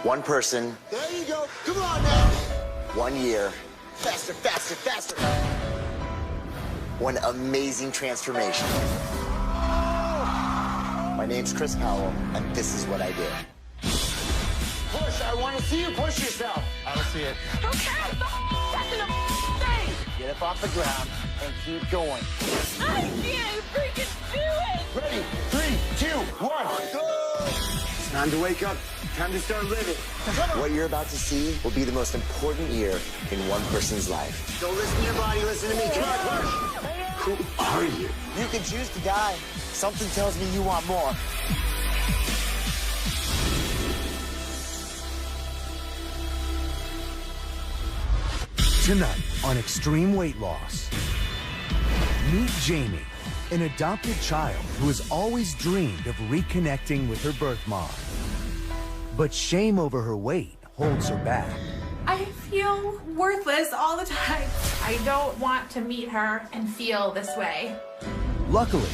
One person. There you go. Come on now. 1 year. Faster, faster, faster. One amazing transformation. My name's Chris Powell, and this is what I did. Push. I want to see you push yourself. I don't see it. Okay, that's an thing. Get up off the ground and keep going. I can't freaking do it. Ready? 3, 2, 1. Go. It's time to wake up. Time to start living. What you're about to see will be the most important year in one person's life. Don't listen to your body. Listen to me. Come on, push. Who are you? You can choose to die. Something tells me you want more. Tonight on Extreme Weight Loss, meet Jami, an adopted child who has always dreamed of reconnecting with her birth mom. But shame over her weight holds her back. I feel worthless all the time. I don't want to meet her and feel this way. Luckily,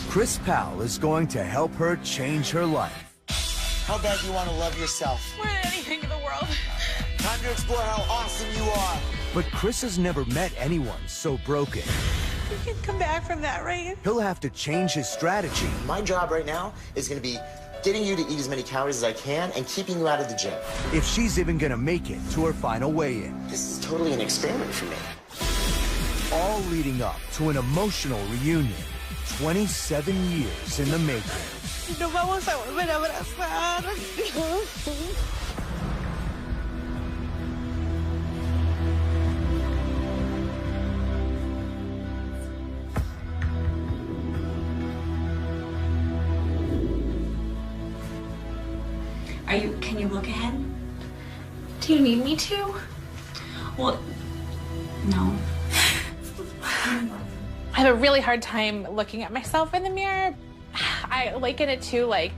Chris Powell is going to help her change her life. How bad do you want to love yourself? More than anything in the world. Time to explore how awesome you are. But Chris has never met anyone so broken. You can come back from that, right? He'll have to change his strategy. My job right now is going to be getting you to eat as many calories as I can and keeping you out of the gym. If she's even gonna make it to her final weigh-in. This is totally an experiment for me. All leading up to an emotional reunion. 27 years in the making. No vamos a volver a abrazar. Can you look ahead? Do you need me to? Well, no. I have a really hard time looking at myself in the mirror. I liken it to, like,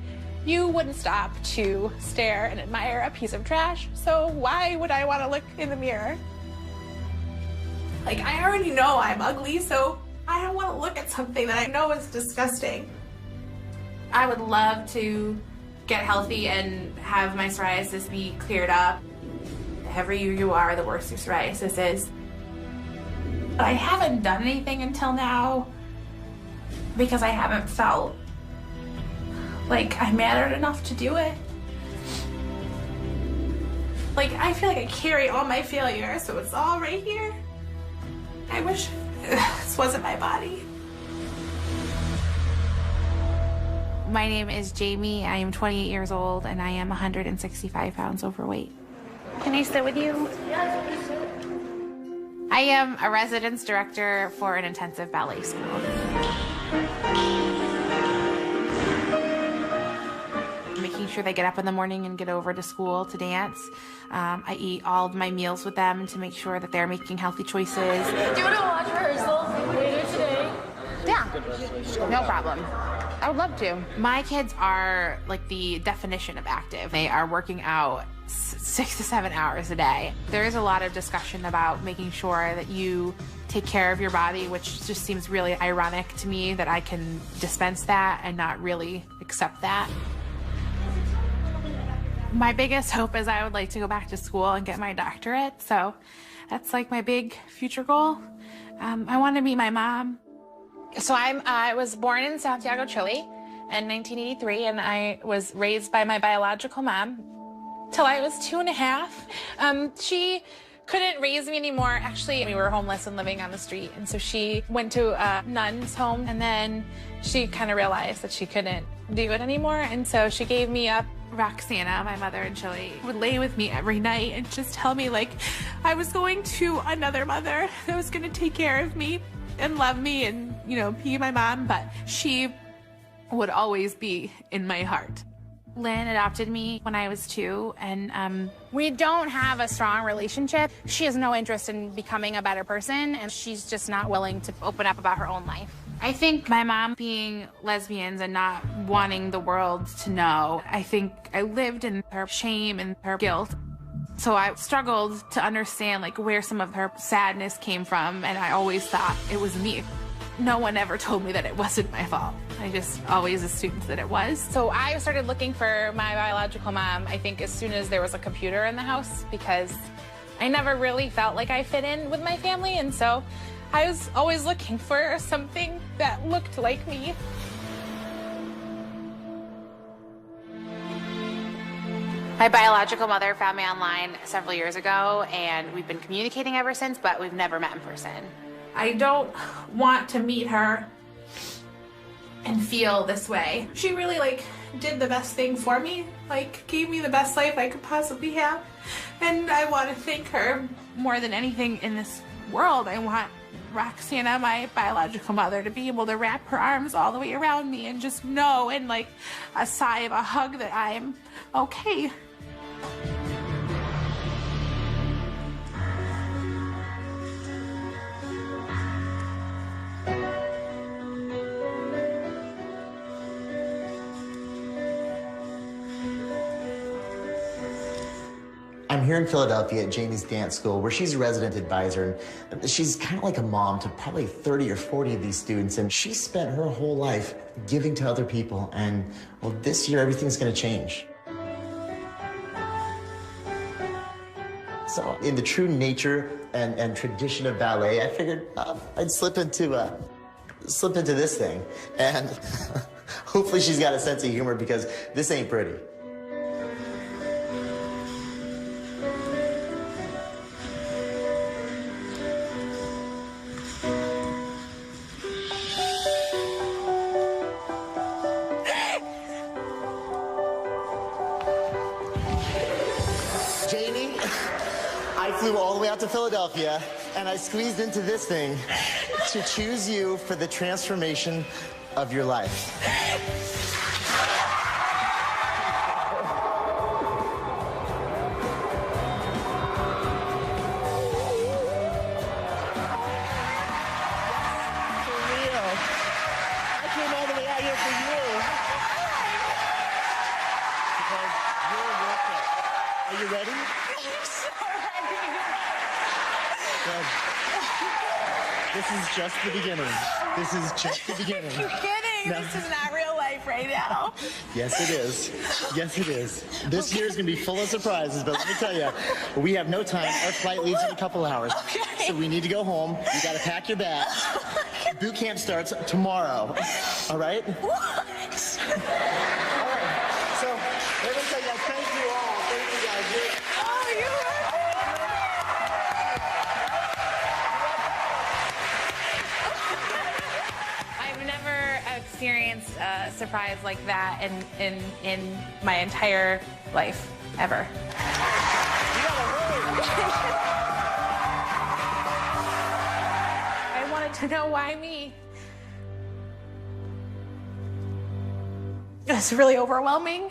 you wouldn't stop to stare and admire a piece of trash, so why would I want to look in the mirror? Like, I already know I'm ugly, so I don't want to look at something that I know is disgusting. I would love to get healthy and have my psoriasis be cleared up. The heavier you are, the worse your psoriasis is. But I haven't done anything until now because I haven't felt like I mattered enough to do it. Like, I feel like I carry all my failure, so it's all right here. I wish this wasn't my body. My name is Jami. I am 28 years old, and I am 165 pounds overweight. Can I sit with you? I am a residence director for an intensive ballet school. Making sure they get up in the morning and get over to school to dance. I eat all of my meals with them to make sure that they're making healthy choices. Do you want to watch rehearsals later today? Yeah, no problem. I would love to. My kids are like the definition of active. They are working out 6 to 7 hours a day. There is a lot of discussion about making sure that you take care of your body, which just seems really ironic to me that I can dispense that and not really accept that. My biggest hope is I would like to go back to school and get my doctorate. So that's like my big future goal. I want to meet my mom. So I was born in Santiago, Chile in 1983, and I was raised by my biological mom till I was 2.5. She couldn't raise me anymore. Actually, we were homeless and living on the street, and so she went to a nun's home, and then she kind of realized that she couldn't do it anymore, and so she gave me up. Roxana, my mother in Chile, would lay with me every night and just tell me, like, I was going to another mother that was going to take care of me and love me and, you know, be my mom, but she would always be in my heart. Lynn adopted me when I was 2, and we don't have a strong relationship. She has no interest in becoming a better person, and she's just not willing to open up about her own life. I think my mom being lesbians and not wanting the world to know, I think I lived in her shame and her guilt. So I struggled to understand, like, where some of her sadness came from, and I always thought it was me. no one ever told me that it wasn't my fault. I just always assumed that it was. So I started looking for my biological mom, I think, as soon as there was a computer in the house, because I never really felt like I fit in with my family, and so I was always looking for something that looked like me. My biological mother found me online several years ago, and we've been communicating ever since, but we've never met in person. I don't want to meet her and feel this way. She really, like, did the best thing for me, like, gave me the best life I could possibly have, and I want to thank her more than anything in this world. I want Roxana, my biological mother, to be able to wrap her arms all the way around me and just know, and like a sigh of a hug, that I'm okay. I'm here in Philadelphia at Jami's dance school, where she's a resident advisor. And she's kind of like a mom to probably 30 or 40 of these students, and she spent her whole life giving to other people. And, well, this year, everything's going to change. So in the true nature and tradition of ballet, I figured I'd slip into this thing. And hopefully she's got a sense of humor, because this ain't pretty. Jami, I flew all the way out to Philadelphia, and I squeezed into this thing to choose you for the transformation of your life. For real. I came all the way out here for you. Because you're worth it. Are you ready? I'm so ready. Good. This is just the beginning. This is just the beginning. You're kidding. No. This is not real life right now. Yes, it is. Yes, it is. This year is going to be full of surprises, but let me tell you, we have no time. Our flight leaves in a couple hours. Okay. So we need to go home. You got to pack your bags. Boot camp starts tomorrow. All right? What? All right. So let me tell you, thank you all. Thank you guys. Oh, you I've never experienced a surprise like that in my entire life, ever. I wanted to know why me. It's really overwhelming.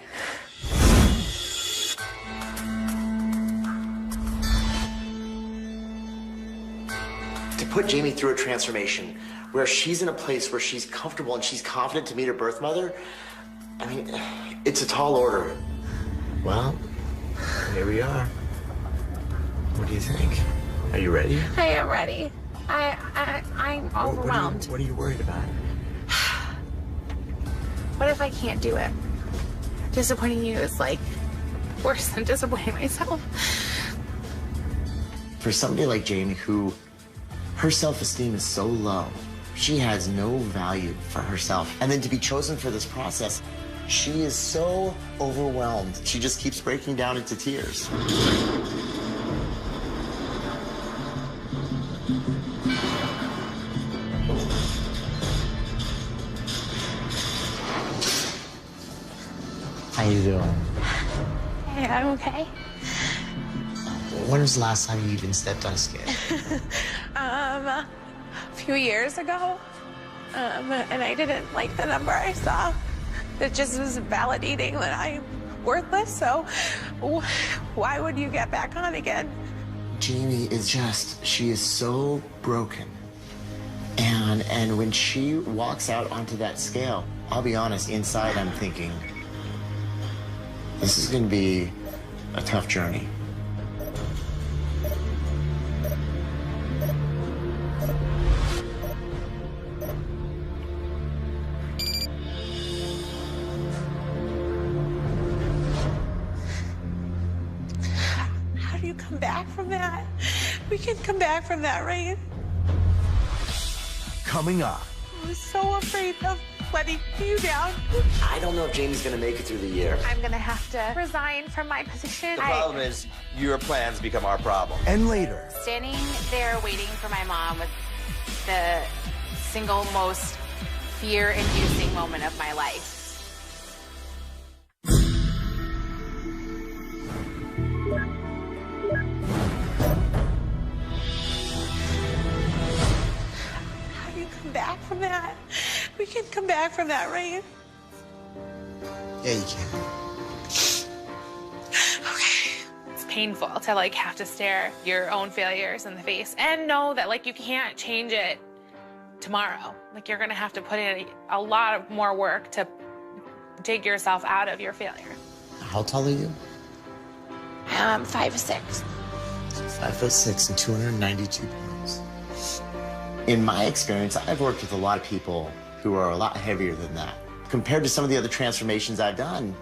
To put Jami through a transformation where she's in a place where she's comfortable and she's confident to meet her birth mother, I mean, it's a tall order. Well, here we are. What do you think? Are you ready? I am ready. I'm overwhelmed. What are you worried about? What if I can't do it? Disappointing you is like worse than disappointing myself. For somebody like Jami, who her self-esteem is so low, she has no value for herself. And then to be chosen for this process, she is so overwhelmed. She just keeps breaking down into tears. How you doing? Hey, I'm okay. When was the last time you even stepped on a scale? A few years ago, and I didn't like the number I saw. It just was validating that I'm worthless, so why would you get back on again? Jami is just, she is so broken. And when she walks out onto that scale, I'll be honest, inside I'm thinking, this is gonna be a tough journey. come back from that. We can come back from that, right? Coming up. I was so afraid of letting you down. I don't know if Jamie's gonna make it through the year. I'm gonna have to resign from my position. The problem is your plans become our problem. And later, Standing there waiting for my mom was the single most fear-inducing moment of my life. How do you come back from that? We can come back from that, right? Yeah, you can. It's painful to like have to stare your own failures in the face and know that like you can't change it tomorrow. Like you're gonna have to put in a lot of more work to dig yourself out of your failure. How tall are you? 5'6". 5'6" and 292 pounds. In my experience, I've worked with a lot of people who are a lot heavier than that. Compared to some of the other transformations I've done,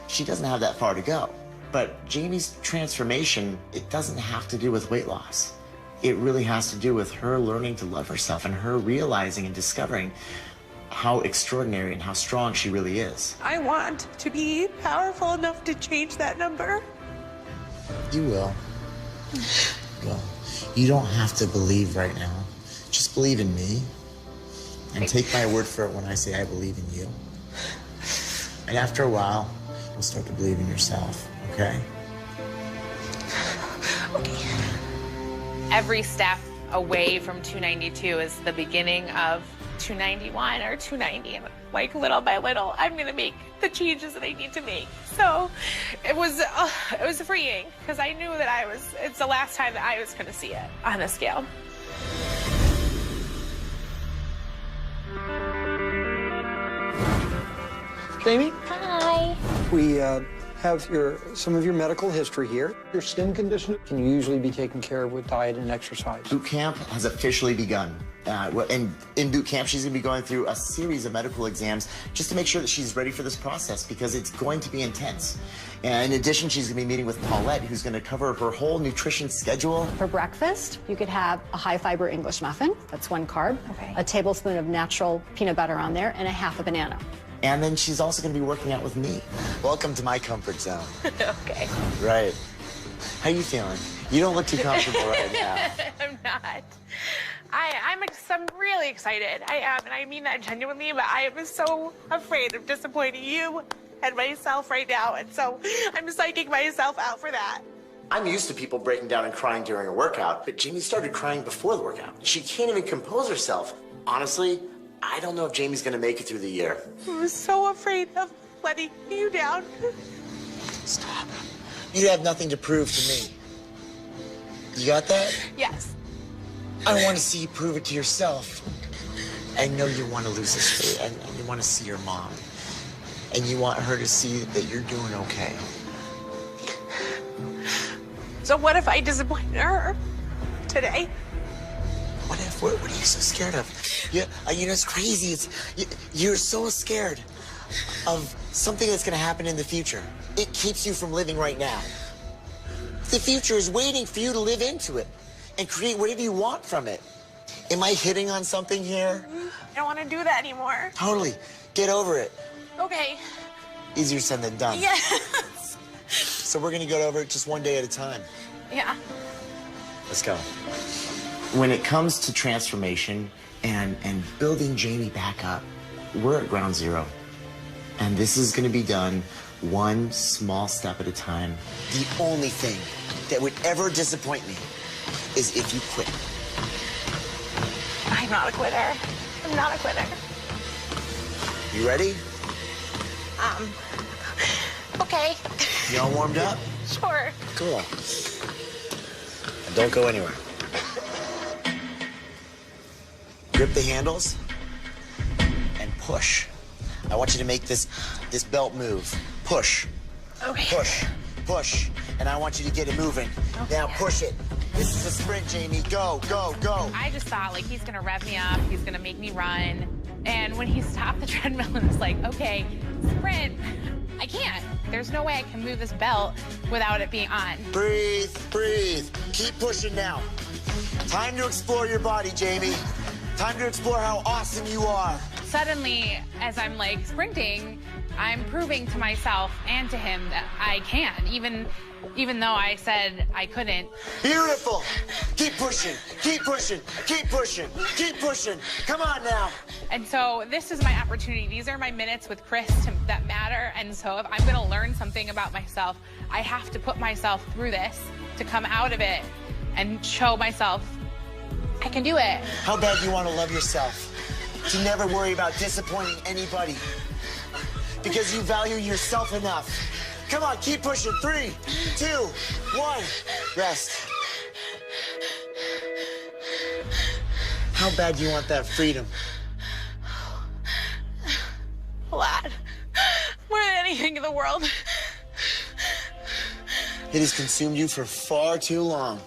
she doesn't have that far to go. But Jamie's transformation, it doesn't have to do with weight loss. It really has to do with her learning to love herself and her realizing and discovering how extraordinary and how strong she really is. I want to be powerful enough to change that number. You will. Well, you don't have to believe right now. Just believe in me. And take my word for it when I say I believe in you. And after a while, you'll start to believe in yourself, okay? Okay. Every step away from 292 is the beginning of 291 or 290. And like little by little, I'm gonna make the changes that I need to make. So it was freeing because I knew that it's the last time that I was gonna see it on the scale. Jami, Hi. we have some of your medical history here. Your skin condition can usually be taken care of with diet and exercise. Boot camp has officially begun. And in boot camp, she's gonna be going through a series of medical exams just to make sure that she's ready for this process because it's going to be intense. And in addition, she's gonna be meeting with Paulette, who's gonna cover her whole nutrition schedule. For breakfast, you could have a high-fiber English muffin. That's 1 carb. Okay. A tablespoon of natural peanut butter on there, and a half a banana. And then she's also gonna be working out with me. Welcome to my comfort zone. Okay. Right. How you feeling? You don't look too comfortable right now. I'm not. I'm really excited. I am, and I mean that genuinely, but I am so afraid of disappointing you and myself right now, and so I'm psyching myself out for that. I'm used to people breaking down and crying during a workout, but Jamie started crying before the workout. She can't even compose herself. Honestly, I don't know if Jamie's gonna make it through the year. I was so afraid of letting you down. Stop. You have nothing to prove to me. You got that? Yes. I want to see you prove it to yourself. I know you want to lose this weight, and you want to see your mom. And you want her to see that you're doing okay. So what if I disappoint her today? What if? What are you so scared of? You know, it's crazy. You're so scared of something that's going to happen in the future. It keeps you from living right now. The future is waiting for you to live into it and create whatever you want from it. Am I hitting on something here? I don't want to do that anymore. Totally. Get over it. Okay. Easier said than done. Yes. So we're going to go over it just one day at a time. Yeah. Let's go. When it comes to transformation and building Jami back up, we're at ground zero. And this is going to be done one small step at a time. The only thing that would ever disappoint me is if you quit. I'm not a quitter. I'm not a quitter. You ready? Okay. You all warmed up? Sure. Cool. And don't go anywhere. Grip the handles and push. I want you to make this belt move. Push. Okay. Push. Push. And I want you to get it moving. Okay. Now push it. This is a sprint, Jami. Go, go, go. I just thought, like, he's gonna rev me up, he's gonna make me run. And when he stopped the treadmill and was like, okay, sprint, I can't. There's no way I can move this belt without it being on. Breathe, breathe. Keep pushing now. Time to explore your body, Jami. Time to explore how awesome you are. Suddenly, as I'm like sprinting, I'm proving to myself and to him that I can, even though I said I couldn't. Beautiful. Keep pushing, keep pushing, keep pushing, keep pushing. Come on now. And so this is my opportunity. These are my minutes with Chris that matter. And so if I'm gonna learn something about myself, I have to put myself through this to come out of it and show myself I can do it. How bad do you want to love yourself? To never worry about disappointing anybody. Because you value yourself enough. Come on, keep pushing. 3, 2, 1. Rest. How bad do you want that freedom? A lot. More than anything in the world. It has consumed you for far too long.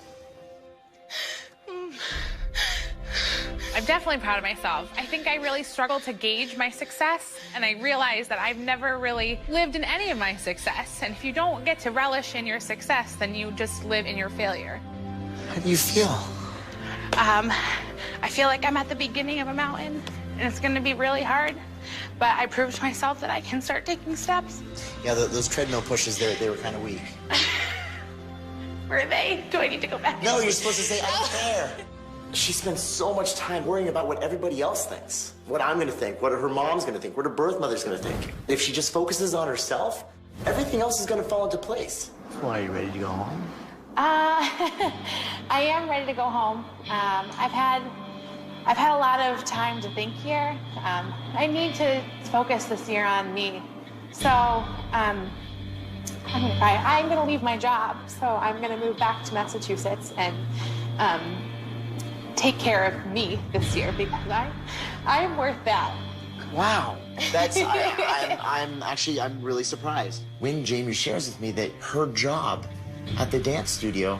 I'm definitely proud of myself. I think I really struggle to gauge my success, and I realize that I've never really lived in any of my success. And if you don't get to relish in your success, then you just live in your failure. How do you feel? I feel like I'm at the beginning of a mountain, and it's gonna be really hard, but I proved to myself that I can start taking steps. Yeah, those treadmill pushes, they were kind of weak. Were they? Do I need to go back? No, you're supposed to say, I'm there. She spends so much time worrying about what everybody else thinks. What I'm gonna think, what her mom's gonna think, what her birth mother's gonna think. If she just focuses on herself, everything else is gonna fall into place. Well, are you ready to go home? I am ready to go home. I've had a lot of time to think here. I need to focus this year on me. So I'm gonna cry. I'm gonna leave my job. So I'm gonna move back to Massachusetts and take care of me this year because I'm worth that. Wow, that's, I'm really surprised. When Jami shares with me that her job at the dance studio,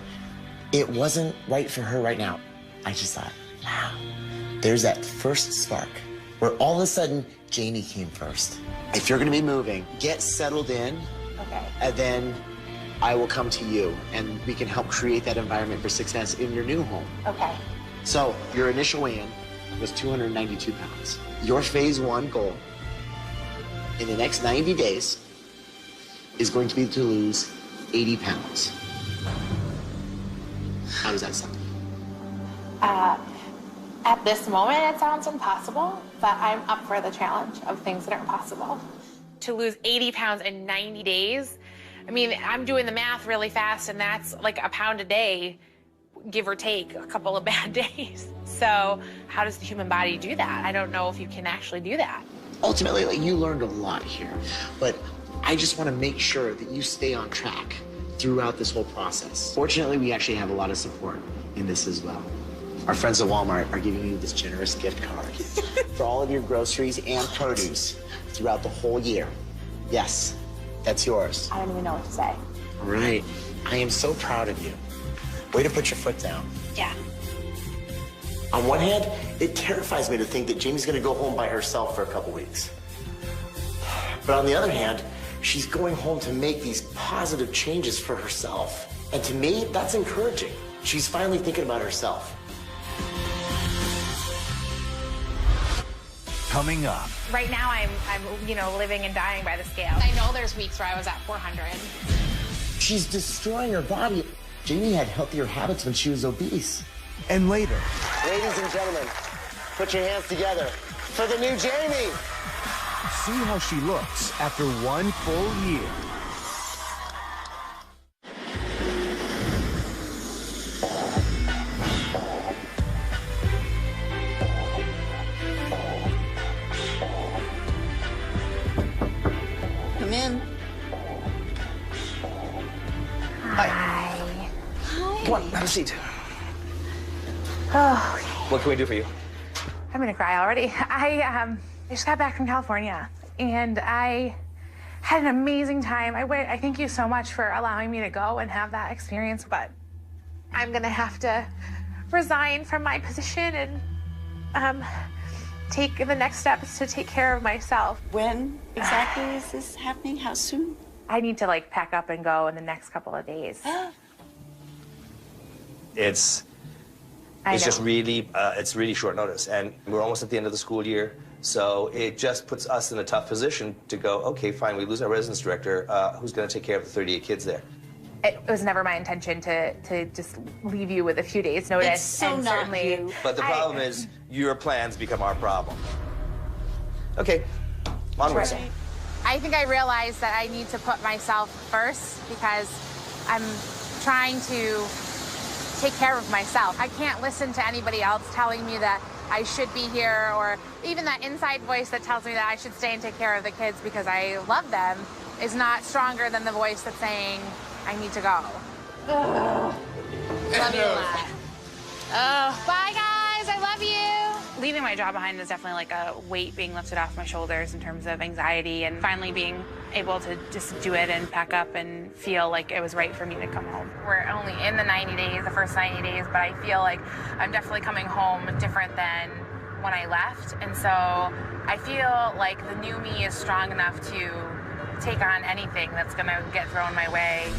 it wasn't right for her right now, I just thought, wow, there's that first spark where all of a sudden Jami came first. If you're gonna be moving, get settled in, Okay. and then I will come to you and we can help create that environment for success in your new home. Okay. So your initial weigh-in was 292 pounds. Your phase 1 goal in the next 90 days is going to be to lose 80 pounds. How does that sound? At this moment, it sounds impossible, but I'm up for the challenge of things that are impossible. To lose 80 pounds in 90 days, I mean, I'm doing the math really fast, and that's like a pound a day, give or take a couple of bad days. So how does the human body do that? I don't know if you can actually do that. Ultimately, like, you learned a lot here, but I just want to make sure that you stay on track throughout this whole process. Fortunately, we actually have a lot of support in this as well. Our friends at Walmart are giving you this generous gift card for all of your groceries and produce throughout the whole year. Yes, that's yours. I don't even know what to say. All right. I am so proud of you. Way to put your foot down. Yeah. On one hand, it terrifies me to think that Jami's gonna go home by herself for a couple weeks. But on the other hand, she's going home to make these positive changes for herself. And to me, that's encouraging. She's finally thinking about herself. Coming up. Right now, I'm living and dying by the scale. I know there's weeks where I was at 400. She's destroying her body. Jami had healthier habits when she was obese. And later. Ladies and gentlemen, put your hands together for the new Jami. See how she looks after 1 full year. Come in. Hi. Come on, have a seat. Oh, okay. What can we do for you? I'm gonna cry already. I just got back from California, and I had an amazing time. I thank you so much for allowing me to go and have that experience, but I'm gonna have to resign from my position and take the next steps to take care of myself. When exactly is this happening? How soon? I need to like pack up and go in the next couple of days. It's just really, it's really short notice, and we're almost at the end of the school year, so it just puts us in a tough position to go, okay, fine, we lose our residence director, who's going to take care of the 38 kids there? It was never my intention to just leave you with a few days' notice. It's so and not certainly, you. But the problem is, your plans become our problem. Okay, onwards. Right. I think I realized that I need to put myself first because I'm trying to take care of myself. I can't listen to anybody else telling me that I should be here, or even that inside voice that tells me that I should stay and take care of the kids because I love them is not stronger than the voice that's saying I need to go. Love you a lot. Bye, guys. I love you. Leaving my job behind is definitely like a weight being lifted off my shoulders in terms of anxiety, and finally being able to just do it and pack up and feel like it was right for me to come home. We're only in the 90 days, the first 90 days, but I feel like I'm definitely coming home different than when I left. And so I feel like the new me is strong enough to take on anything that's gonna get thrown my way.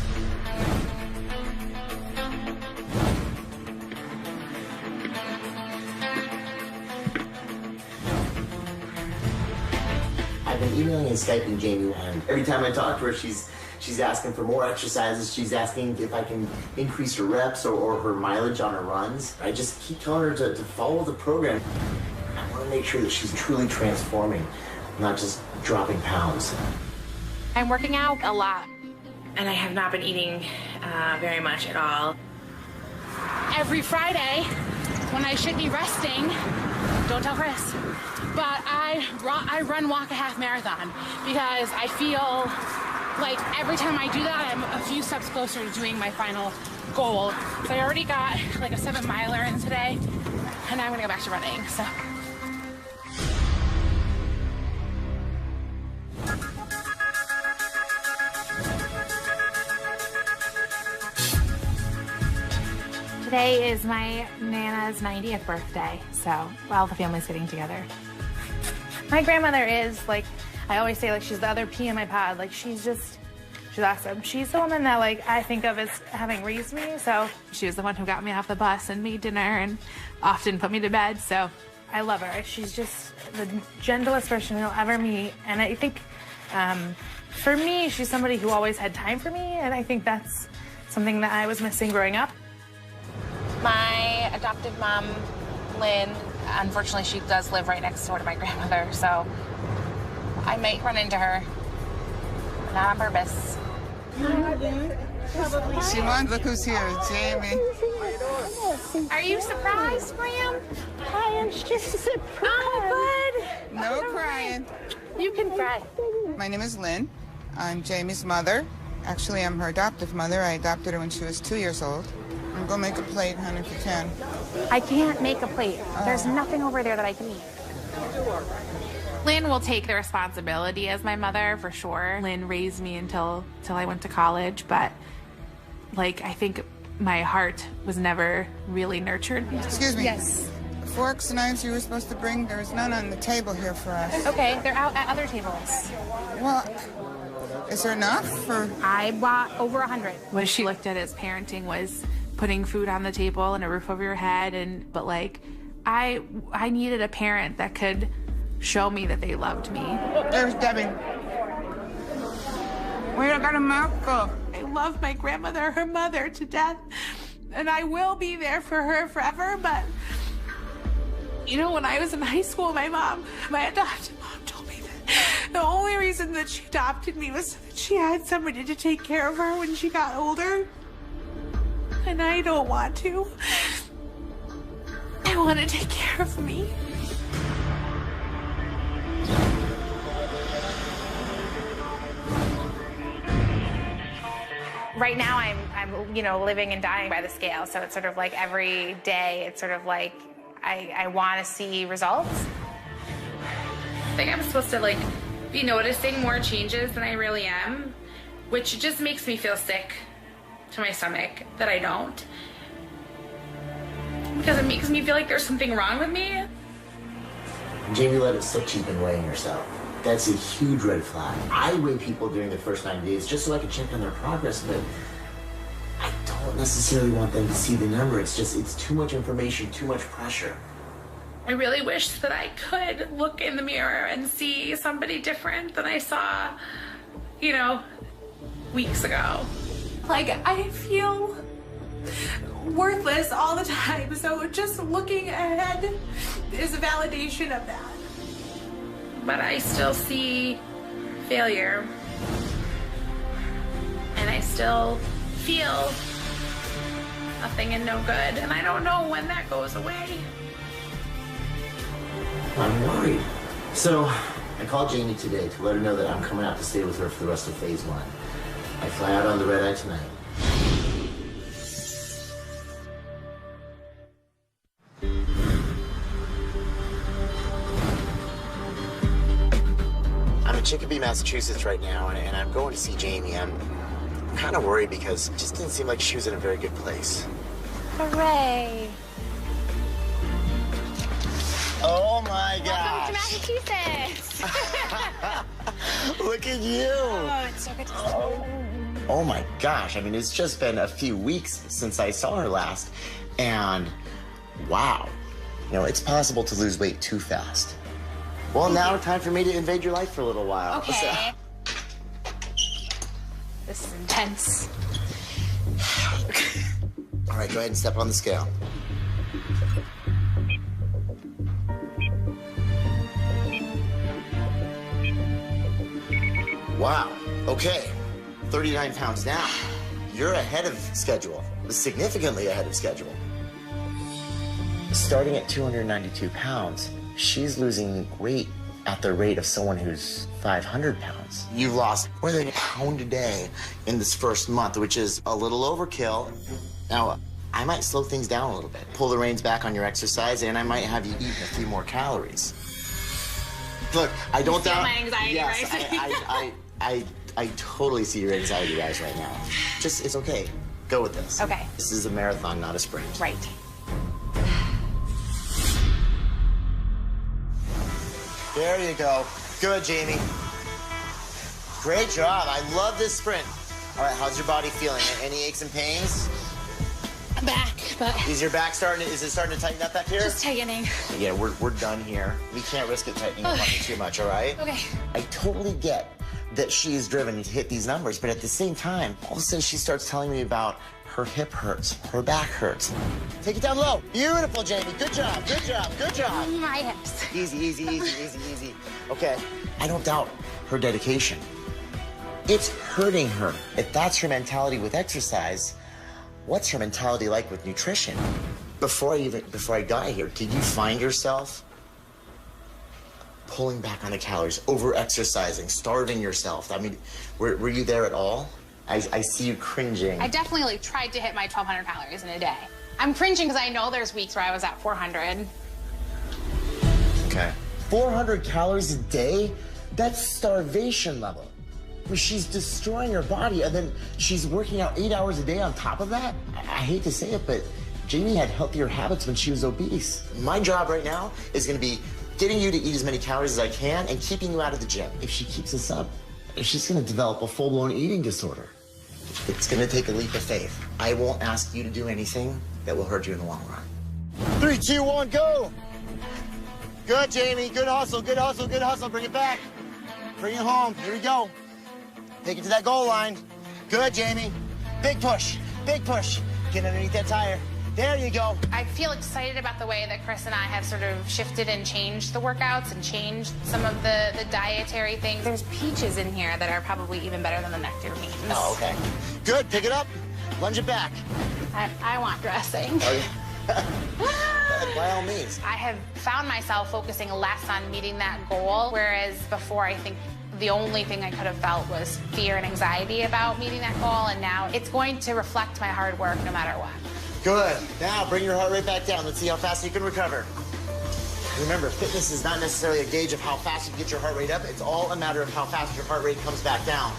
I've been emailing and Skyping Jamie, and every time I talk to her, she's asking for more exercises. She's asking if I can increase her reps or her mileage on her runs. I just keep telling her to follow the program. I want to make sure that she's truly transforming, not just dropping pounds. I'm working out a lot. And I have not been eating very much at all. Every Friday, when I should be resting, don't tell Chris, but I run, walk a half marathon because I feel like every time I do that, I'm a few steps closer to doing my final goal. So I already got like a 7-miler in today, and now I'm gonna go back to running, so. Today is my Nana's 90th birthday, so all the family's getting together. My grandmother is, like, I always say, like, she's the other pea in my pod. Like, she's awesome. She's the woman that, like, I think of as having raised me, so she was the one who got me off the bus and made dinner and often put me to bed, so I love her. She's just the gentlest person you'll ever meet, and I think, for me, she's somebody who always had time for me, and I think that's something that I was missing growing up. My adoptive mom, Lynn, unfortunately, she does live right next door to my grandmother, so I might run into her. Not on purpose. Simone, look who's here, Jami. Are you surprised, Graham? I am just surprised. Oh, good. No crying. You can cry. My name is Lynn. I'm Jami's mother. Actually, I'm her adoptive mother. I adopted her when she was 2 years old. I'm gonna make a plate, honey, if you can. I can't make a plate. There's nothing over there that I can eat. Lynn will take the responsibility as my mother, for sure. Lynn raised me until I went to college, but, like, I think my heart was never really nurtured. Excuse me. Yes. Forks, knives you were supposed to bring, there was none on the table here for us. Okay, they're out at other tables. Well, is there enough for? I bought over 100. What she looked at as parenting was putting food on the table and a roof over your head, but like, I needed a parent that could show me that they loved me. There's Debbie. Where I got a mouthful. I love my grandmother, her mother, to death, and I will be there for her forever, but you know, when I was in high school, my adoptive mom told me that the only reason that she adopted me was so that she had somebody to take care of her when she got older. And I don't want to. I want to take care of me. Right now I'm you know, living and dying by the scale, so it's sort of like every day it's sort of like I want to see results. I think I'm supposed to, like, be noticing more changes than I really am, which just makes me feel sick to my stomach that I don't, because it makes me feel like there's something wrong with me. Jamie let it slip she's been weighing herself. That's a huge red flag. I weigh people during the first 90 days just so I can check on their progress, but I don't necessarily want them to see the number. It's too much information, too much pressure. I really wish that I could look in the mirror and see somebody different than I saw, you know, weeks ago. Like, I feel worthless all the time, so just looking ahead is a validation of that. But I still see failure, and I still feel nothing and no good, and I don't know when that goes away. I'm worried. So I called Jamie today to let her know that I'm coming out to stay with her for the rest of phase 1. I fly out on the red eye tonight. I'm in Chicopee, Massachusetts right now, and I'm going to see Jamie. I'm kind of worried because it just didn't seem like she was in a very good place. Hooray! Oh my gosh! Welcome to Massachusetts! Look at you! Oh, it's so good to see you. Oh my gosh, I mean, it's just been a few weeks since I saw her last, and wow. You know, it's possible to lose weight too fast. Well, now time for me to invade your life for a little while. Okay. This is intense. All right, go ahead and step on the scale. Wow, okay, 39 pounds down. You're ahead of schedule, significantly ahead of schedule. Starting at 292 pounds, she's losing weight at the rate of someone who's 500 pounds. You've lost more than a pound a day in this first month, which is a little overkill. Now, I might slow things down a little bit, pull the reins back on your exercise, and I might have you eat a few more calories. Look, I don't doubt my anxiety, yes, right? I totally see your anxiety rise right now. Just, it's okay. Go with this. Okay. This is a marathon, not a sprint. Right. There you go. Good, Jamie. Great job. I love this sprint. All right, how's your body feeling? Any aches and pains? I'm back, but Is your back starting to tighten up back here? just tightening. Yeah, we're done here. We can't risk it tightening up on you too much, all right? Okay. I totally get that she is driven to hit these numbers, but at the same time, all of a sudden she starts telling me about her hip hurts, her back hurts. Take it down low. Beautiful, Jamie. Good job, good job, good job. My hips. Easy, easy, easy, easy, easy. Okay, I don't doubt her dedication. It's hurting her. If that's her mentality with exercise, what's her mentality like with nutrition? Before I got here, did you find yourself pulling back on the calories, over-exercising, starving yourself? I mean, were you there at all? I see you cringing. I definitely tried to hit my 1,200 calories in a day. I'm cringing because I know there's weeks where I was at 400. Okay. 400 calories a day? That's starvation level. I mean, she's destroying her body, and then she's working out 8 hours a day on top of that? I hate to say it, but Jamie had healthier habits when she was obese. My job right now is going to be getting you to eat as many calories as I can and keeping you out of the gym. If she keeps this up, she's going to develop a full-blown eating disorder. It's going to take a leap of faith. I won't ask you to do anything that will hurt you in the long run. 3, 2, 1, go! Good, Jamie. Good hustle, good hustle, good hustle. Bring it back. Bring it home. Here we go. Take it to that goal line. Good, Jamie. Big push. Big push. Get underneath that tire. There you go. I feel excited about the way that Chris and I have sort of shifted and changed the workouts and changed some of the dietary things. There's peaches in here that are probably even better than the nectarines. Oh, okay. Good. Pick it up. Lunge it back. I want dressing. By all means. I have found myself focusing less on meeting that goal, whereas before I think the only thing I could have felt was fear and anxiety about meeting that goal, and now it's going to reflect my hard work no matter what. Good. Now bring your heart rate back down. Let's see how fast you can recover. Remember, fitness is not necessarily a gauge of how fast you can get your heart rate up. It's all a matter of how fast your heart rate comes back down.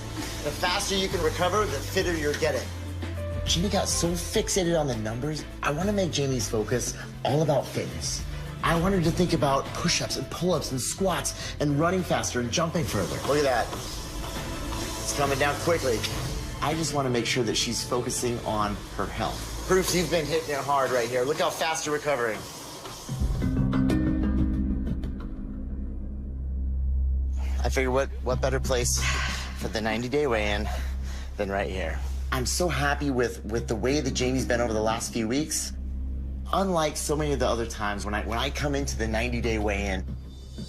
The faster you can recover, the fitter you're getting. Jamie got so fixated on the numbers. I want to make Jamie's focus all about fitness. I wanted to think about push-ups and pull-ups and squats and running faster and jumping further. Look at that. It's coming down quickly. I just want to make sure that she's focusing on her health. Proofs you've been hitting it hard right here. Look how fast you're recovering. I figured what better place for the 90-day weigh-in than right here. I'm so happy with the way that Jami's been over the last few weeks. Unlike so many of the other times when I come into the 90-day weigh-in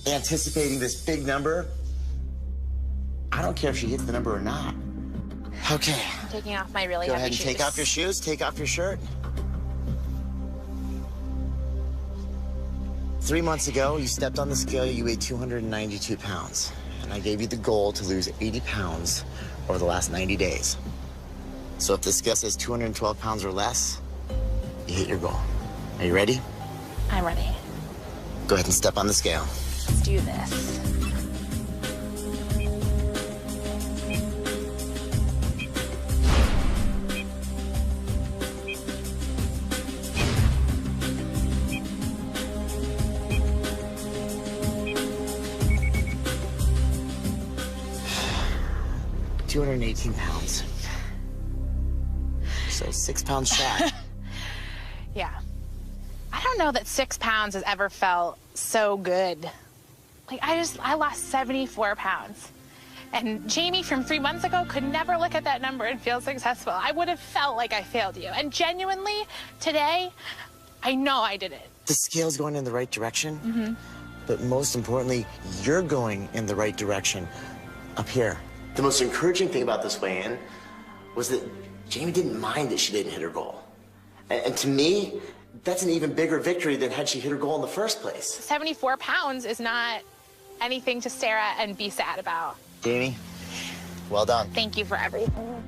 anticipating this big number, I don't care if she hits the number or not. Okay. I'm taking off my really Go heavy ahead and shoes. take off your shoes, take off your shirt. 3 months ago, you stepped on the scale, you weighed 292 pounds. And I gave you the goal to lose 80 pounds over the last 90 days. So if the scale says 212 pounds or less, you hit your goal. Are you ready? I'm ready. Go ahead and step on the scale. Let's do this. $218 pounds. So 6 pounds shy. Yeah. I don't know that 6 pounds has ever felt so good. Like, I lost 74 pounds. And Jami from 3 months ago could never look at that number and feel successful. I would have felt like I failed you. And genuinely, today, I know I did it. The scale's going in the right direction. But most importantly, you're going in the right direction up here. The most encouraging thing about this weigh-in was that Jami didn't mind that she didn't hit her goal. And to me, that's an even bigger victory than had she hit her goal in the first place. 74 pounds is not anything to stare at and be sad about. Jami, well done. Thank you for everything.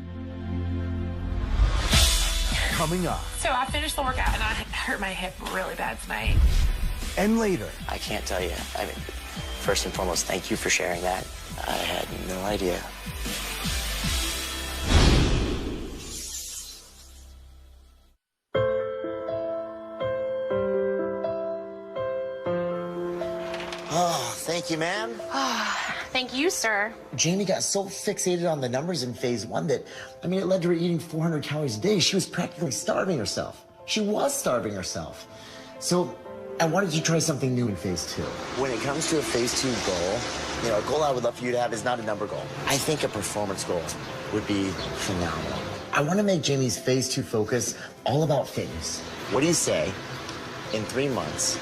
Coming up. So I finished the workout and I hurt my hip really bad tonight. And later. I can't tell you. I mean, first and foremost, thank you for sharing that. I had no idea. Oh, thank you, ma'am. Thank you, sir. Jami got so fixated on the numbers in phase 1 that, I mean, it led to her eating 400 calories a day. She was practically starving herself. She was starving herself. So I wanted to try something new in phase 2. When it comes to a phase 2 goal, you know, a goal I would love for you to have is not a number goal. I think a performance goal would be phenomenal. I want to make Jami's phase 2 focus all about fitness. What do you say in 3 months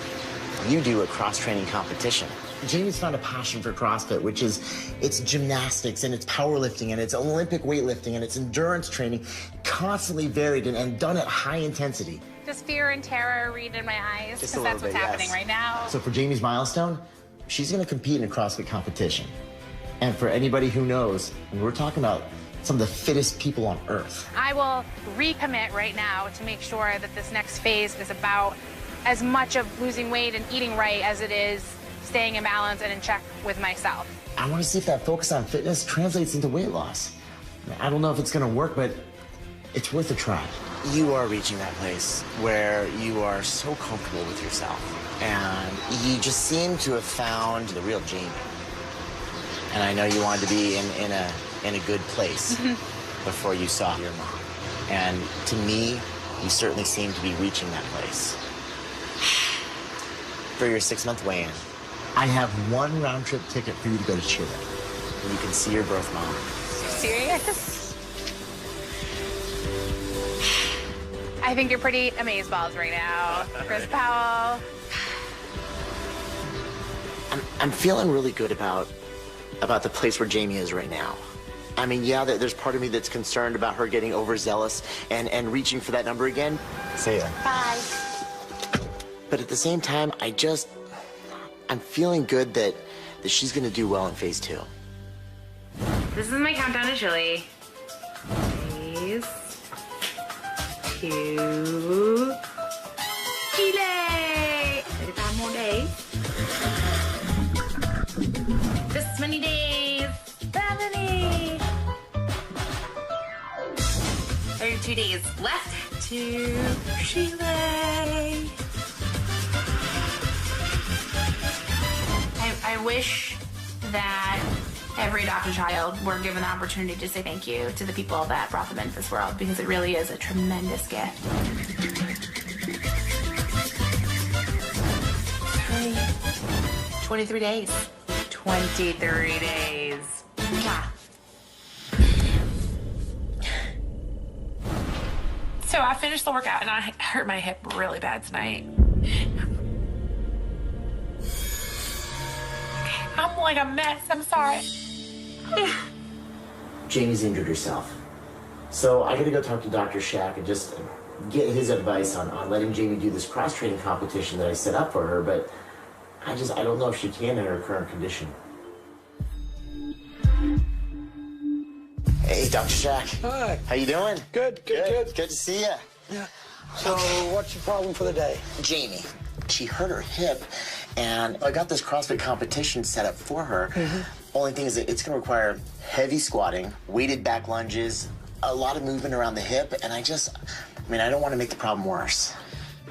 you do a cross-training competition? Jami's found a passion for CrossFit, which is it's gymnastics and it's powerlifting and it's Olympic weightlifting and it's endurance training, constantly varied and done at high intensity. Does fear and terror read in my eyes? Just Because a that's little what's bit, happening yes. right now. So for Jami's milestone, she's going to compete in a CrossFit competition. And for anybody who knows, and we're talking about some of the fittest people on earth. I will recommit right now to make sure that this next phase is about as much of losing weight and eating right as it is staying in balance and in check with myself. I want to see if that focus on fitness translates into weight loss. I don't know if it's going to work, but it's worth a try. You are reaching that place where you are so comfortable with yourself, and you just seem to have found the real Jami. And I know you wanted to be in a good place before you saw your mom. And to me, you certainly seem to be reaching that place. For your 6-month weigh-in, I have 1 round-trip ticket for you to go to Chile, and you can see your birth mom. Serious? I think you're pretty amazeballs right now. Chris Powell. I'm feeling really good about the place where Jami is right now. I mean, yeah, there's part of me that's concerned about her getting overzealous and reaching for that number again. See ya. Bye. But at the same time, I'm feeling good that she's gonna do well in phase 2. This is my countdown to Chile. Phase 2. Chile! 35 more days. This many days. That many. 32 days left to Chile. I wish that every adopted child were given the opportunity to say thank you to the people that brought them into this world, because it really is a tremendous gift. 23 days. 23 days. Yeah. So I finished the workout and I hurt my hip really bad tonight. I'm like a mess. I'm sorry. Jamie's injured herself. So I gotta go talk to Dr. Shack and just get his advice on letting Jamie do this cross-training competition that I set up for her, but I don't know if she can in her current condition. Hey, Dr. Shack. Hi. How you doing? Good. Good to see you. Yeah. So what's your problem for the day? Jamie, she hurt her hip, and I got this CrossFit competition set up for her. Only thing is that it's gonna require heavy squatting, weighted back lunges, a lot of movement around the hip, and I don't want to make the problem worse.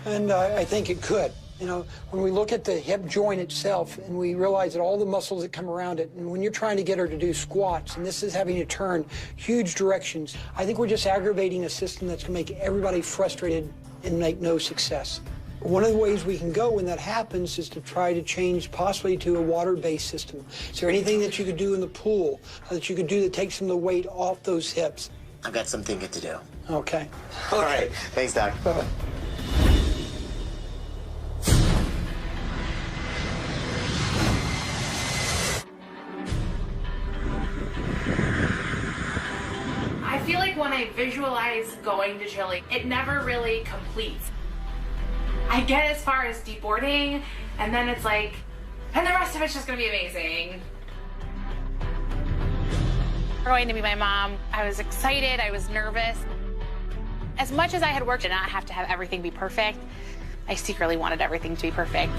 And I think it could. You know, when we look at the hip joint itself and we realize that all the muscles that come around it, and when you're trying to get her to do squats, and this is having to turn huge directions, I think we're just aggravating a system that's going to make everybody frustrated and make no success. One of the ways we can go when that happens is to try to change possibly to a water-based system. Is there anything that you could do in the pool that you could do that takes some of the weight off those hips? I've got some thinking to do. Okay. All right. Thanks, Doc. Bye-bye. I feel like when I visualize going to Chile, it never really completes. I get as far as deboarding, and then it's like, and the rest of it's just gonna be amazing. Going to meet my mom, I was excited, I was nervous. As much as I had worked to not have to have everything be perfect, I secretly wanted everything to be perfect.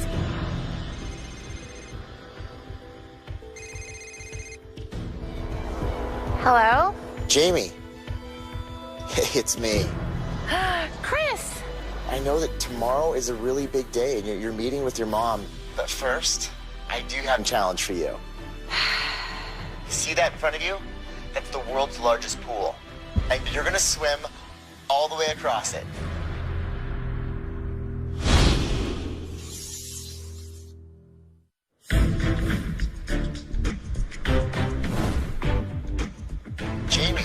Hello? Jamie. Hey, it's me. Chris! I know that tomorrow is a really big day and you're meeting with your mom. But first, I do have a challenge for you. You see that in front of you? That's the world's largest pool. And you're gonna swim all the way across it. Jamie.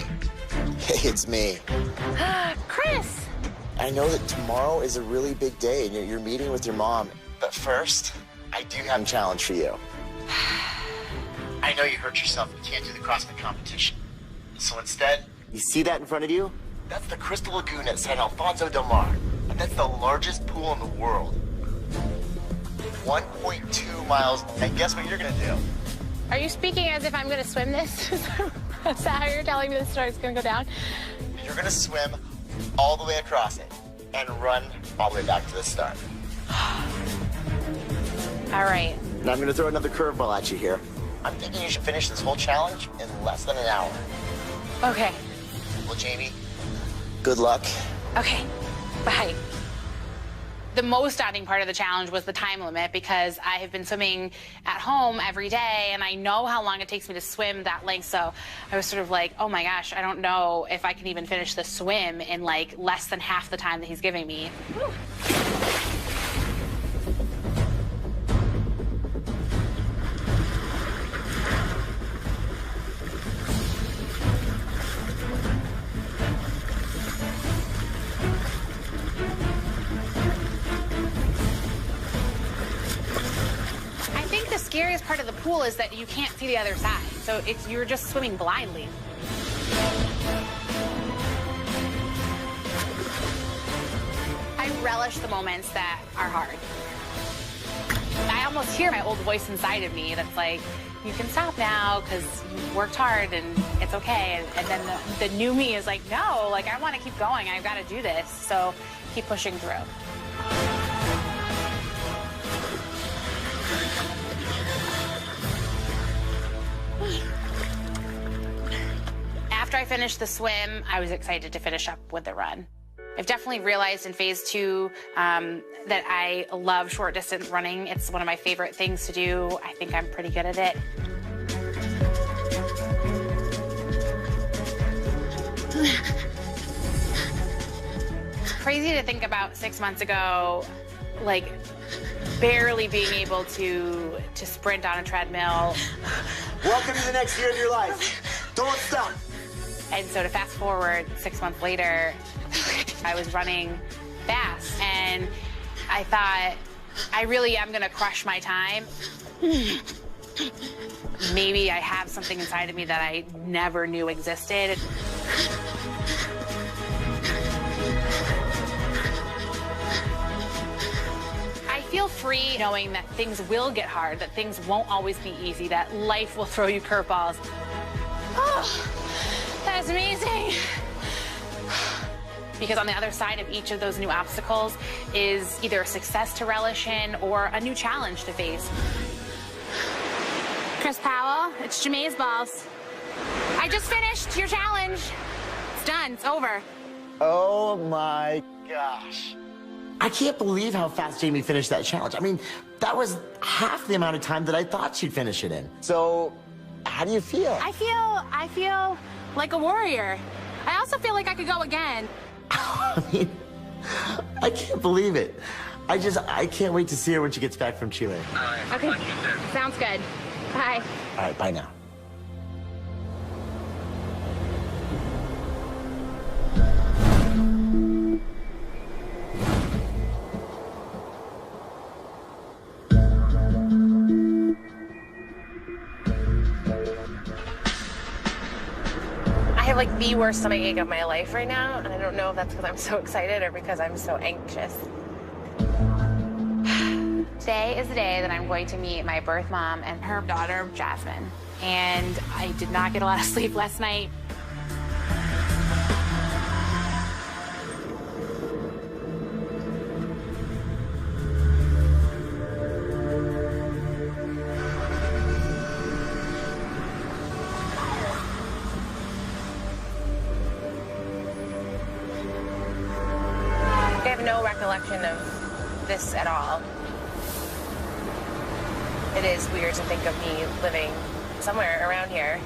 Hey, it's me. Chris! I know that tomorrow is a really big day and you're meeting with your mom. But first, I do have a challenge for you. I know you hurt yourself and can't do the CrossFit competition. So instead, you see that in front of you? That's the Crystal Lagoon at San Alfonso del Mar. And that's the largest pool in the world. 1.2 miles. And guess what you're gonna do? Are you speaking as if I'm gonna swim this? Is that how you're telling me the story's gonna go down? You're gonna swim all the way across it and run all the way back to the start. All right. Now I'm gonna throw another curveball at you here. I'm thinking you should finish this whole challenge in less than an hour. Okay. Well, Jamie, good luck. Okay. Bye. The most daunting part of the challenge was the time limit, because I have been swimming at home every day and I know how long it takes me to swim that length. So I was sort of like, oh my gosh, I don't know if I can even finish the swim in like less than half the time that he's giving me. Woo. The scariest part of the pool is that you can't see the other side, so you're just swimming blindly. I relish the moments that are hard. I almost hear my old voice inside of me that's like, you can stop now because you worked hard and it's okay. And then the new me is like, no, like I want to keep going. I've got to do this. So keep pushing through. After I finished the swim, I was excited to finish up with the run. I've definitely realized in phase 2 that I love short distance running. It's one of my favorite things to do. I think I'm pretty good at it. It's crazy to think about 6 months ago, like barely being able to sprint on a treadmill. Welcome to the next year of your life. Don't stop. And so to fast forward 6 months later, I was running fast, and I thought, I really am gonna crush my time. Maybe I have something inside of me that I never knew existed. I feel free knowing that things will get hard, that things won't always be easy, that life will throw you curveballs. Oh, that's amazing. Because on the other side of each of those new obstacles is either a success to relish in or a new challenge to face. Chris Powell, it's Jami's balls. I just finished your challenge. It's done, it's over. Oh my gosh. I can't believe how fast Jami finished that challenge. I mean, that was half the amount of time that I thought she'd finish it in. So, how do you feel? I feel like a warrior. I also feel like I could go again. I mean, I can't believe it. I can't wait to see her when she gets back from Chile. Okay, sounds good. Bye. All right, bye now. I have like the worst stomach ache of my life right now, and I don't know if that's because I'm so excited or because I'm so anxious. Today is the day that I'm going to meet my birth mom and her daughter, Jasmine. And I did not get a lot of sleep last night. I have no recollection of this at all. It is weird to think of me living somewhere around here.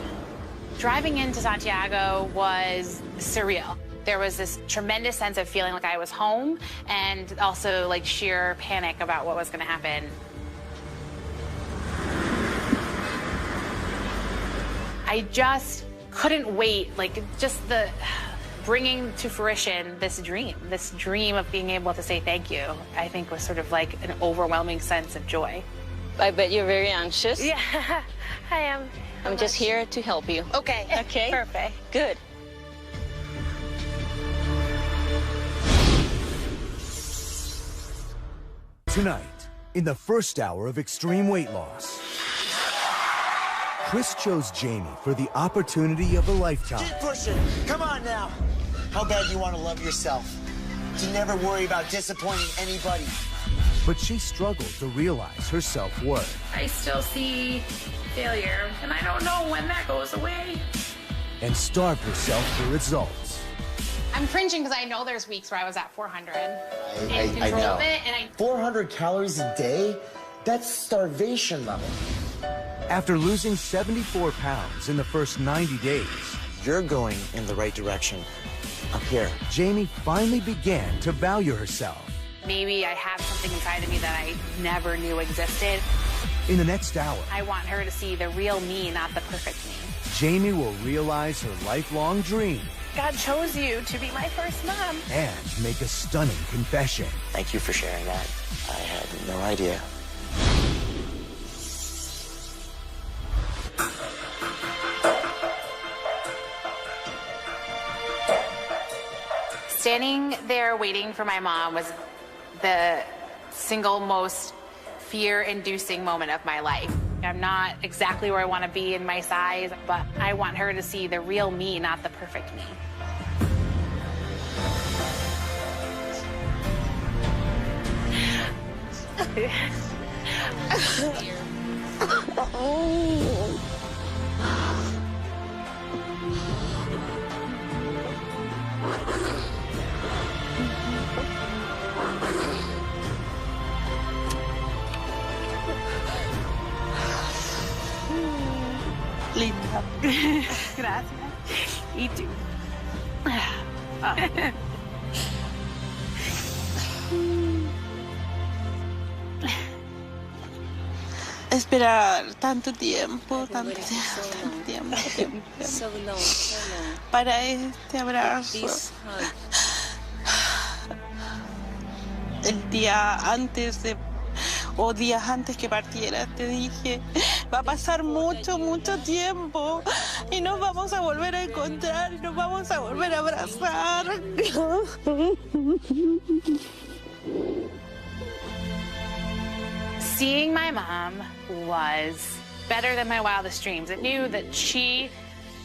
Driving into Santiago was surreal. There was this tremendous sense of feeling like I was home and also like sheer panic about what was going to happen. I just couldn't wait, like just the bringing to fruition this dream of being able to say thank you, I think was sort of like an overwhelming sense of joy. I bet you're very anxious. Yeah, I am. I'm just here to help you. Okay. Okay? Perfect. Good. Tonight, in the first hour of extreme weight loss, Chris chose Jami for the opportunity of a lifetime. Keep pushing. Come on now. How bad do you want to love yourself? To never worry about disappointing anybody. But she struggled to realize her self-worth. I still see failure, and I don't know when that goes away. And starved herself for results. I'm cringing because I know there's weeks where I was at 400 I control know. of it, and 400 calories a day? That's starvation level. After losing 74 pounds in the first 90 days, you're going in the right direction. Up here. Jami finally began to value herself. maybe I have something inside of me that I never knew existed. In the next hour, I want her to see the real me, not the perfect me. Jami will realize her lifelong dream God chose you to be my first mom. and make a stunning confession. Thank you for sharing that. I had no idea. Standing there waiting for my mom was the single most fear-inducing moment of my life. I'm not exactly where I want to be in my size, but I want her to see the real me, not the perfect me. Gracias. Y tú. Esperar tanto tiempo para este abrazo. El día antes o días antes que partiera te dije, va a pasar mucho tiempo y nos vamos a volver a encontrar y nos vamos a volver a abrazar. Seeing my mom was better than my wildest dreams. It knew that she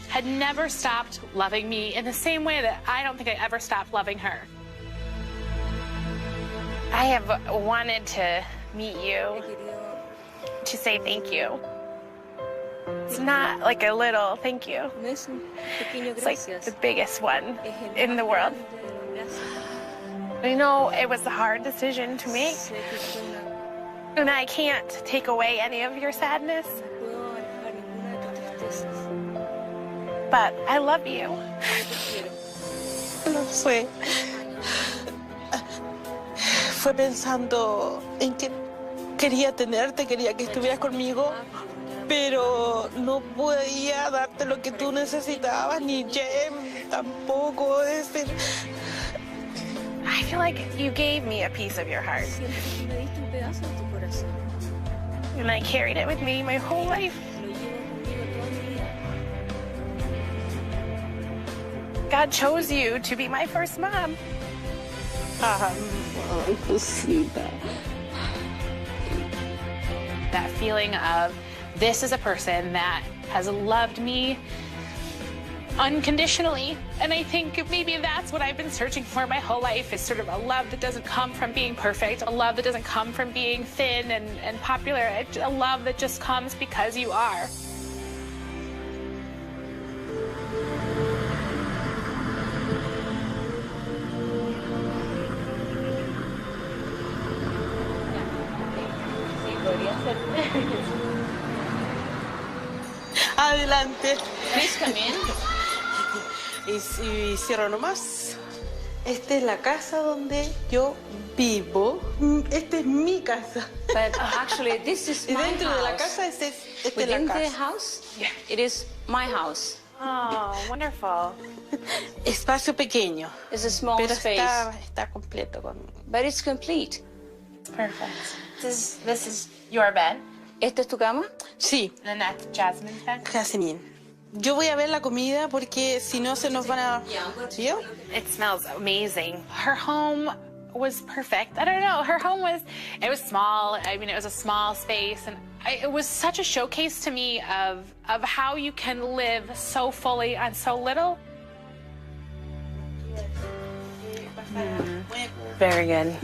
had never stopped loving me in the same way that I don't think I ever stopped loving her. I have wanted to meet you to say thank you. It's not like a little thank you. It's like the biggest one in the world. I know it was a hard decision to make. And I can't take away any of your sadness. But I love you. Lo sé. Fue pensando en que quería tenerte, quería que estuvieras conmigo, pero no podía darte lo que tú necesitabas, ni Jami tampoco. I feel like you gave me a piece of your heart. And I carried it with me my whole life. God chose you to be my first mom. That feeling of this is a person that has loved me unconditionally. And I think maybe that's what I've been searching for my whole life, is sort of a love that doesn't come from being perfect, a love that doesn't come from being thin and popular, a love that just comes because you are. Adelante. Please come in. Y cierro nomás. Esta es la casa donde yo vivo. Esta es mi casa. But actually, this is my dentro house. de la casa, esta es la Within casa. the house, it is my house. Oh, wonderful. Espacio pequeño. It's a small pero space. Está completo con. But it's complete. Perfect. This is your bed? ¿Esta es tu cama? Sí. And that's Jasmine's bed? Jasmine. Yo voy a ver la comida porque si no se nos van a... ¿Sí? It smells amazing. Her home was perfect. I don't know. Her home was, it was small. I mean, it was a small space. And it was such a showcase to me of how you can live so fully on so little. Very good.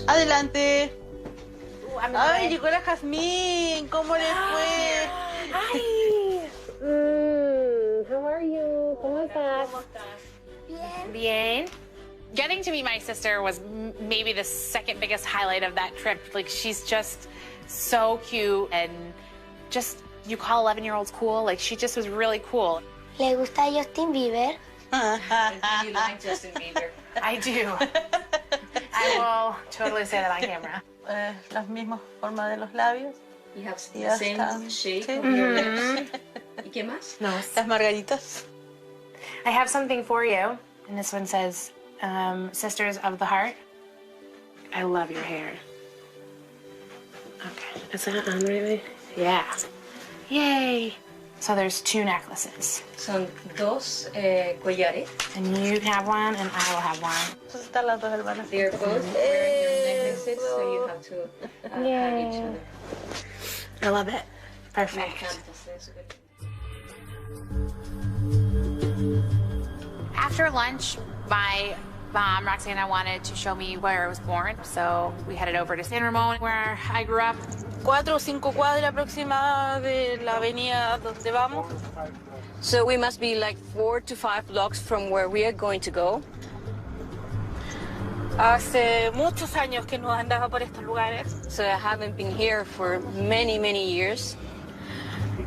Adelante. Ay, llegó la Jazmín. ¿Cómo le fue? Hi. How are you? ¿Cómo estás? Bien. Getting to meet my sister was maybe the second biggest highlight of that trip. Like, she's just so cute and just, you call 11-year-olds cool? Like, she just was really cool. ¿Le gusta Justin Bieber? You like Justin Bieber? I do. I will totally say that on camera. Las mismas formas de los labios. You have the same shape Sí. of your lips. ¿Y qué más? No. Las margaritas. I have something for you. And this one says, Sisters of the Heart. I love your hair. Okay. Is that on really? Yeah. Yay. So there's 2 necklaces. Son 2 collares. And you have one, and I will have one. Están las dos hermanas. They're both wearing your necklaces, so you have to have each other. I love it. Me Perfect. encanta, es súper. After lunch, my mom, Roxanne, wanted to show me where I was born. So we headed over to San Ramon, where I grew up. 4 o 5 cuadras aproximadas de la avenida donde vamos. So we must be like 4 to 5 blocks from where we are going to go. Hace muchos años que no andaba por estos lugares. So I haven't been here for many, many years.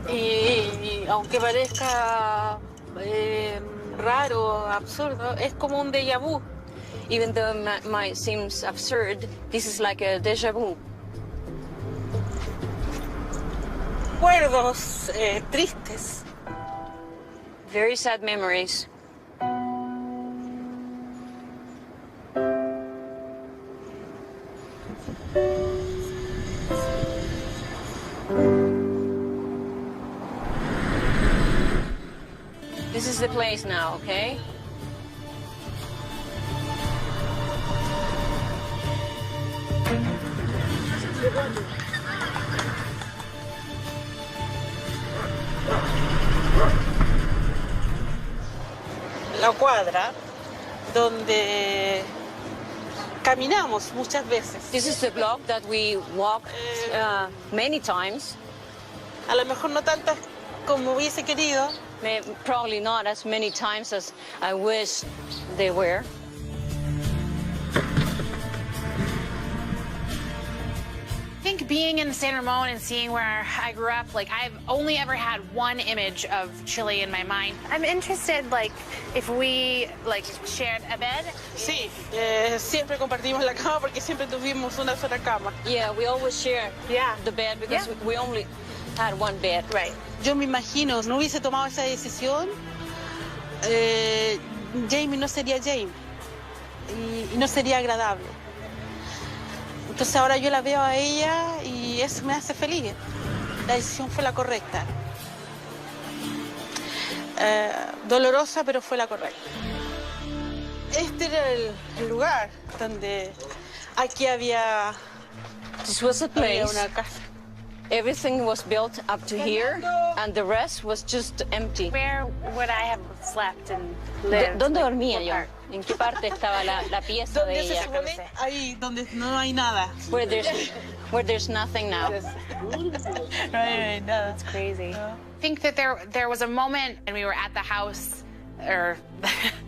Y aunque parezca raro, absurdo, es como un déjà vu. Even though it might seem absurd, this is like a déjà vu. Recuerdos tristes. Very sad memories. This is the place now, okay? La cuadra donde caminamos muchas veces. This is the block that we walk many times. A lo mejor no tantas como hubiese querido. Probably not as many times as I wish they were. I think being in San Ramon and seeing where I grew up, like I've only ever had one image of Chile in my mind. I'm interested, like, if we like shared a bed. Sí, siempre compartimos la cama porque siempre tuvimos una sola cama. Yeah, we always share the bed because we only had one bed. Right. Yo me imagino, no hubiese tomado esa decisión, Jamie no sería Jamie y no sería agradable. Entonces ahora yo la veo a ella y eso me hace feliz. La decisión fue la correcta. Dolorosa, pero fue la correcta. Este era el lugar donde aquí había This was a place. una casa. Everything was built up to here, and the rest was just empty. Where would I have slept and lived? ¿Dónde dormía yo? ¿En qué parte estaba la pieza de ella? Ahí, donde no hay nada. Where there's nothing now. Right, nada. It's crazy. I think that there was a moment and we were at the house or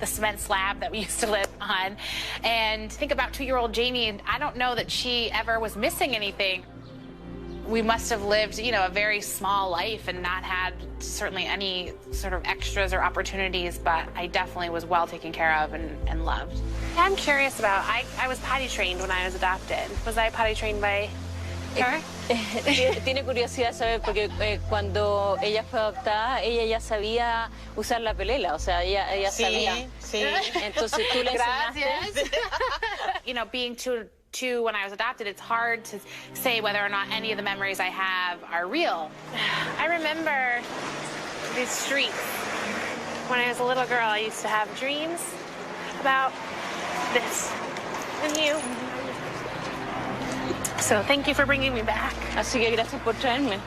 the cement slab that we used to live on, and think about 2-year-old Jamie, and I don't know that she ever was missing anything. We must have lived, you know, a very small life and not had certainly any sort of extras or opportunities, but I definitely was well taken care of and loved. I'm curious about, I was potty trained when I was adopted. Was I potty trained by her? Tiene curiosidad saber porque cuando ella fue adoptada, ella ya sabía usar la pelela, o sea, ella sabía. Sí. Entonces tú le enseñaste. You know, being two when I was adopted, it's hard to say whether or not any of the memories I have are real. I remember these streets. When I was a little girl, I used to have dreams about this and you. So thank you for bringing me back. Así que gracias por traerme.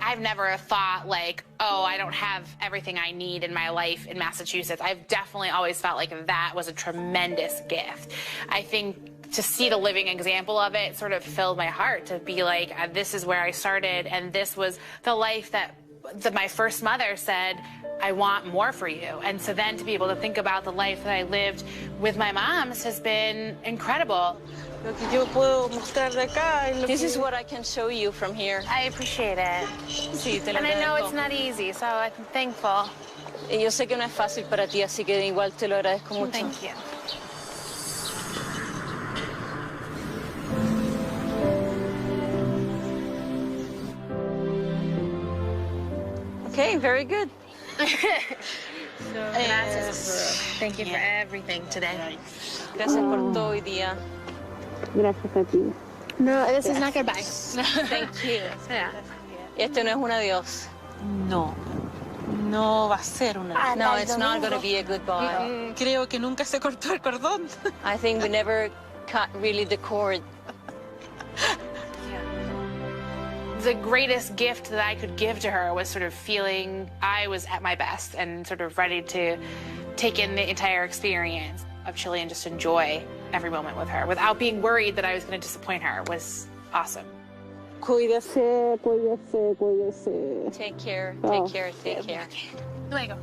I've never thought like, oh, I don't have everything I need in my life in Massachusetts. I've definitely always felt like that was a tremendous gift. I think to see the living example of it sort of filled my heart to be like, this is where I started, and this was the life that my first mother said, I want more for you. And so then to be able to think about the life that I lived with my moms has been incredible. Lo que yo puedo mostrar de acá. This is what I can show you from here. I appreciate it. Sí, te lo And I know agradezco. it's not easy, so I'm thankful. Y yo sé que no es fácil para ti, así que igual te lo agradezco mucho. Thank you. Okay, very good. Gracias. Thank you for everything today. Gracias por todo hoy día. Gracias a ti. No, this is not goodbye. Thank you. Yeah. Este no es un adiós. No, no va a ser una. No, it's not going to be a goodbye. Creo que nunca se cortó el cordón. I think we never cut really the cord. The greatest gift that I could give to her was sort of feeling I was at my best and sort of ready to take in the entire experience of Chile and just enjoy every moment with her without being worried that I was going to disappoint her was awesome. Cuídese, cuídese, cuídese. Take care, take care, take care. Luego.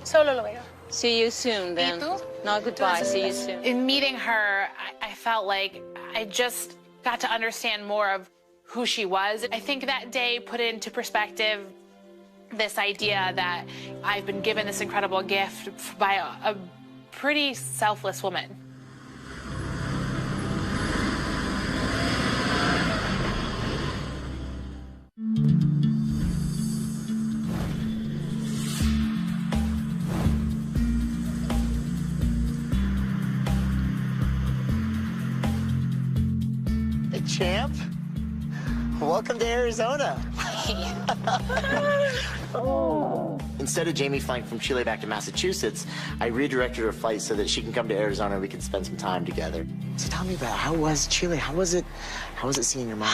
Solo luego. See you soon, then. No, goodbye. See you soon. In meeting her, I felt like I just got to understand more of who she was. I think that day put into perspective this idea that I've been given this incredible gift by a pretty selfless woman. Hey, champ. Welcome to Arizona. Instead of Jami flying from Chile back to Massachusetts, I redirected her flight so that she can come to Arizona and we can spend some time together. So tell me about how was Chile? How was it seeing your mom?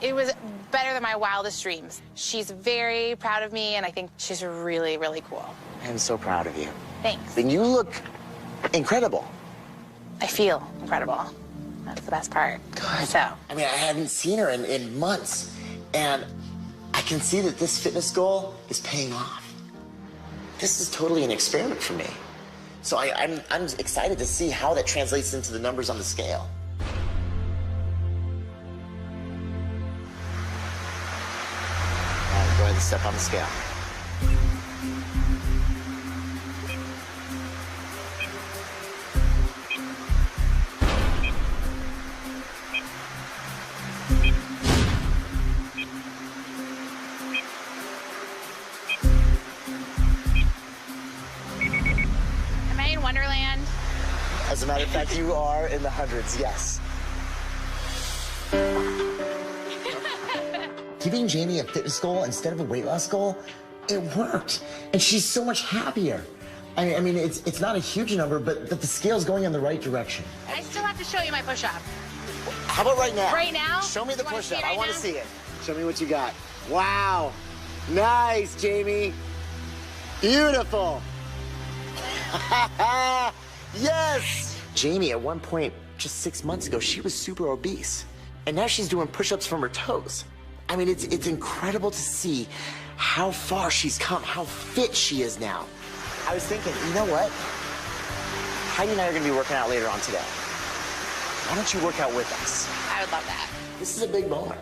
It was better than my wildest dreams. She's very proud of me, and I think she's really, really cool. I am so proud of you. Thanks. And you look incredible. I feel incredible. That's the best part. Good. So. I mean, I haven't seen her in months, and I can see that this fitness goal is paying off. This is totally an experiment for me. So I'm excited to see how that translates into the numbers on the scale. All right, go ahead and step on the scale. Wonderland. As a matter of fact, you are in the hundreds, yes. Giving Jami a fitness goal instead of a weight loss goal, it worked. And she's so much happier. I mean, it's not a huge number, but the scale's going in the right direction. I still have to show you my push-up. How about right now? Right now? Show me the push-up. I want to see it. Show me what you got. Wow. Nice, Jami. Beautiful. Yes! Jami, at one point, just 6 months ago, she was super obese. And now she's doing push-ups from her toes. I mean, it's incredible to see how far she's come, how fit she is now. I was thinking, you know what? Heidi and I are gonna be working out later on today. Why don't you work out with us? I would love that. This is a big moment.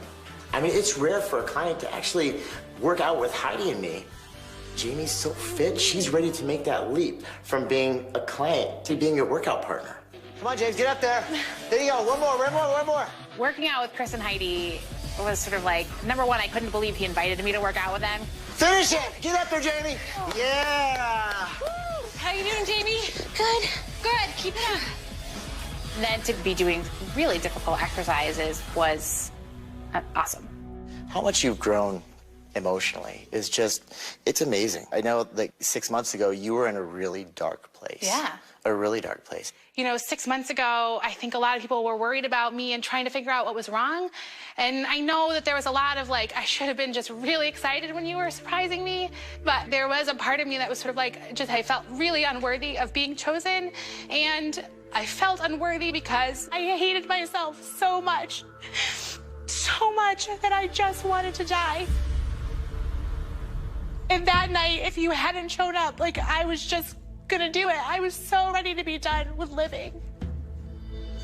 I mean, it's rare for a client to actually work out with Heidi and me. Jami's so fit, she's ready to make that leap from being a client to being your workout partner. Come on, James, get up there. There you go, one more. Working out with Chris and Heidi was sort of like, number one, I couldn't believe he invited me to work out with them. Finish it, get up there, Jami. Yeah. Woo. How you doing, Jami? Good, keep it up. And then to be doing really difficult exercises was awesome. How much you've grown emotionally is just, it's amazing. I know like 6 months ago, you were in a really dark place. Yeah. A really dark place. You know, 6 months ago, I think a lot of people were worried about me and trying to figure out what was wrong. And I know that there was a lot of like, I should have been just really excited when you were surprising me. But there was a part of me that was sort of like, I felt really unworthy of being chosen. And I felt unworthy because I hated myself so much that I just wanted to die. And that night, if you hadn't shown up, like, I was just gonna do it. I was so ready to be done with living.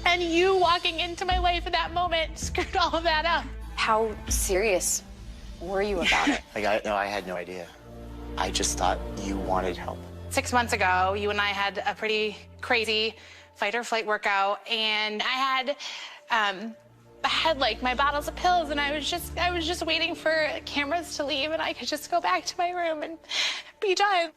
And you walking into my life at that moment screwed all of that up. How serious were you about it? Like, I had no idea. I just thought you wanted help. 6 months ago, you and I had a pretty crazy fight or flight workout, and I had like my bottles of pills, and I was just waiting for cameras to leave and I could just go back to my room and be done.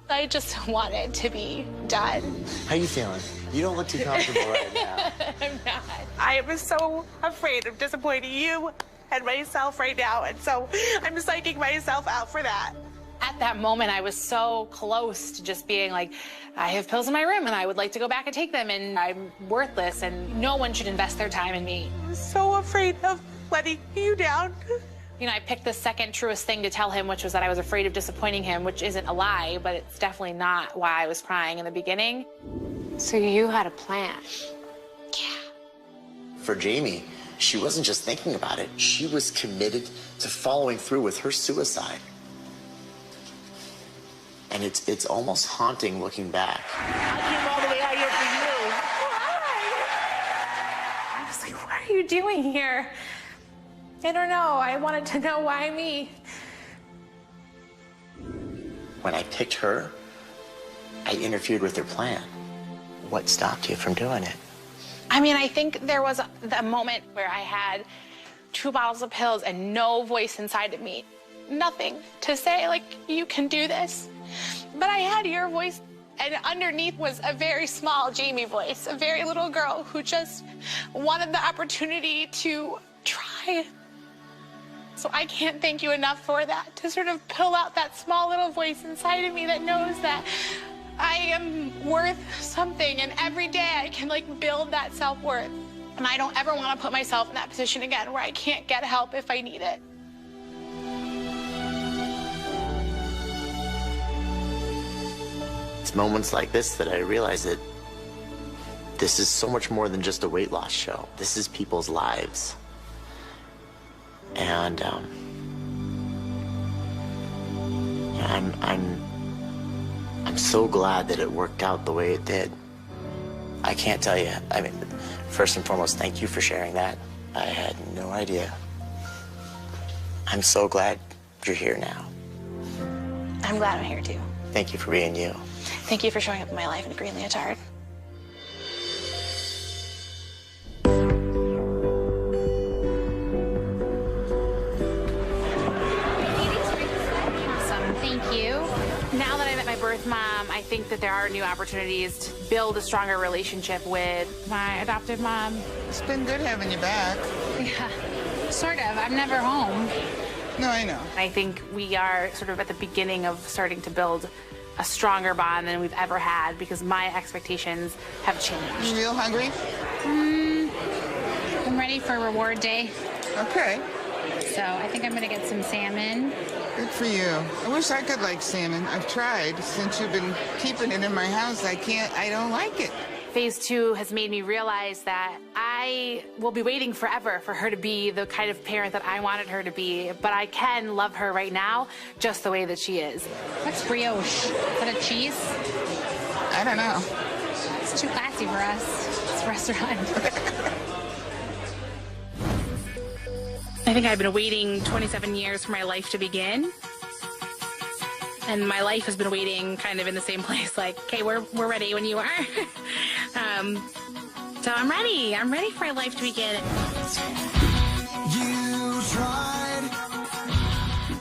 I just wanted to be done. How you feeling? You don't look too comfortable right now. I'm not. I am so afraid of disappointing you and myself right now, and so I'm psyching myself out for that. At that moment, I was so close to just being like, I have pills in my room and I would like to go back and take them, and I'm worthless and no one should invest their time in me. I was so afraid of letting you down. You know, I picked the second truest thing to tell him, which was that I was afraid of disappointing him, which isn't a lie, but it's definitely not why I was crying in the beginning. So you had a plan? Yeah. For Jami, she wasn't just thinking about it. She was committed to following through with her suicide. And it's almost haunting looking back. I came all the way out here for you. I was like, what are you doing here? I don't know. I wanted to know why me. When I picked her, I interfered with her plan. What stopped you from doing it? I mean, I think there was a moment where I had 2 bottles of pills and no voice inside of me. Nothing to say, like, you can do this. But I had your voice, and underneath was a very small Jami voice, a very little girl who just wanted the opportunity to try. So I can't thank you enough for that, to sort of pull out that small little voice inside of me that knows that I am worth something, and every day I can, like, build that self-worth. And I don't ever want to put myself in that position again where I can't get help if I need it. It's moments like this that I realize that this is so much more than just a weight loss show. This is people's lives. And yeah, I'm so glad that it worked out the way it did. I can't tell you. I mean, first and foremost, thank you for sharing that. I had no idea. I'm so glad you're here now. I'm glad I'm here too. Thank you for being you. Thank you for showing up in my life in a green leotard. Awesome, thank you. Now that I met my birth mom, I think that there are new opportunities to build a stronger relationship with my adoptive mom. It's been good having you back. Yeah, sort of. I'm never home. No, I know. I think we are sort of at the beginning of starting to build a stronger bond than we've ever had because my expectations have changed. You real hungry? I'm ready for reward day. Okay. So I think I'm gonna get some salmon. Good for you. I wish I could like salmon. I've tried. Since you've been keeping it in my house, I don't like it. Phase 2 has made me realize that I will be waiting forever for her to be the kind of parent that I wanted her to be, but I can love her right now just the way that she is. What's brioche? Is that a cheese? I don't know. It's too classy for us. It's a restaurant. I think I've been waiting 27 years for my life to begin. And my life has been waiting kind of in the same place, like, okay, we're ready when you are. So I'm ready. I'm ready for my life to begin. You tried.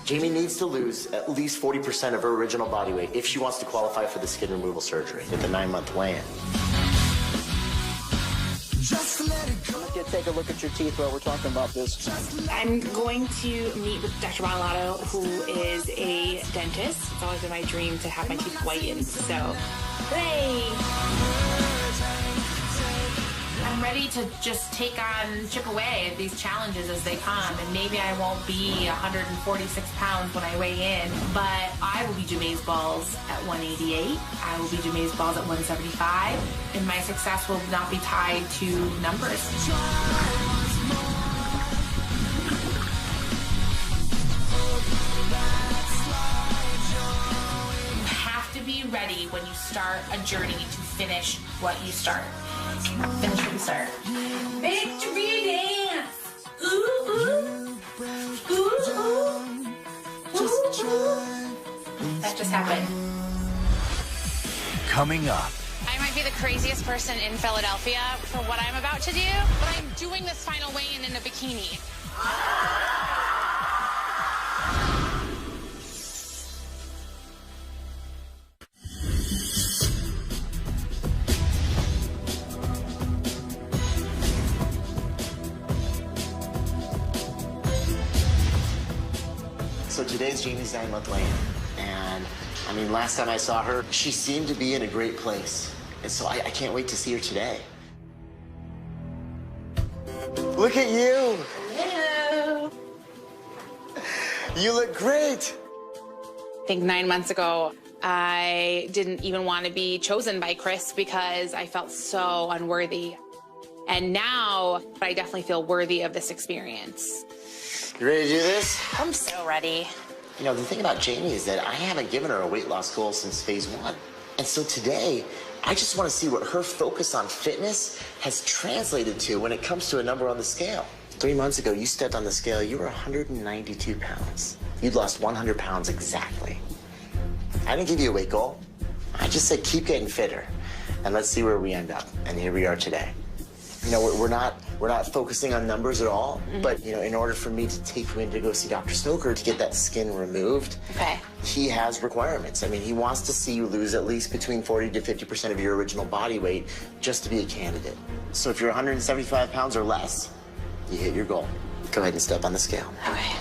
Jami needs to lose at least 40% of her original body weight if she wants to qualify for the skin removal surgery with the 9-month weigh-in. Let's take a look at your teeth while we're talking about this. I'm going to meet with Dr. Bonalato, who is a dentist. It's always been my dream to have my teeth whitened, so hooray! I'm ready to just chip away at these challenges as they come, and maybe I won't be 146 pounds when I weigh in, but I will be Jami's balls at 188. I will be Jami's balls at 175, and my success will not be tied to numbers. You have to be ready when you start a journey to finish what you start. Finish what you start. Victory dance! Ooh, ooh. Ooh, ooh. Ooh, ooh. That just happened. Coming up. I might be the craziest person in Philadelphia for what I'm about to do, but I'm doing this final weigh-in in a bikini. So today's Jami's 9-month weigh-in, and I mean, last time I saw her, she seemed to be in a great place, and so I can't wait to see her today. Look at you! Hello! You look great! I think 9 months ago, I didn't even want to be chosen by Chris because I felt so unworthy. And now, I definitely feel worthy of this experience. You ready to do this? I'm so ready. You know, the thing about Jami is that I haven't given her a weight loss goal since phase 1. And so today, I just want to see what her focus on fitness has translated to when it comes to a number on the scale. 3 months ago, you stepped on the scale, you were 192 pounds. You'd lost 100 pounds exactly. I didn't give you a weight goal. I just said keep getting fitter, and let's see where we end up. And here we are today. You know, we're not focusing on numbers at all, but, you know, in order for me to take you in to go see Dr. Stoker to get that skin removed, he has requirements. I mean, he wants to see you lose at least between 40 to 50% of your original body weight just to be a candidate. So if you're 175 pounds or less, you hit your goal. Go ahead and step on the scale. Okay.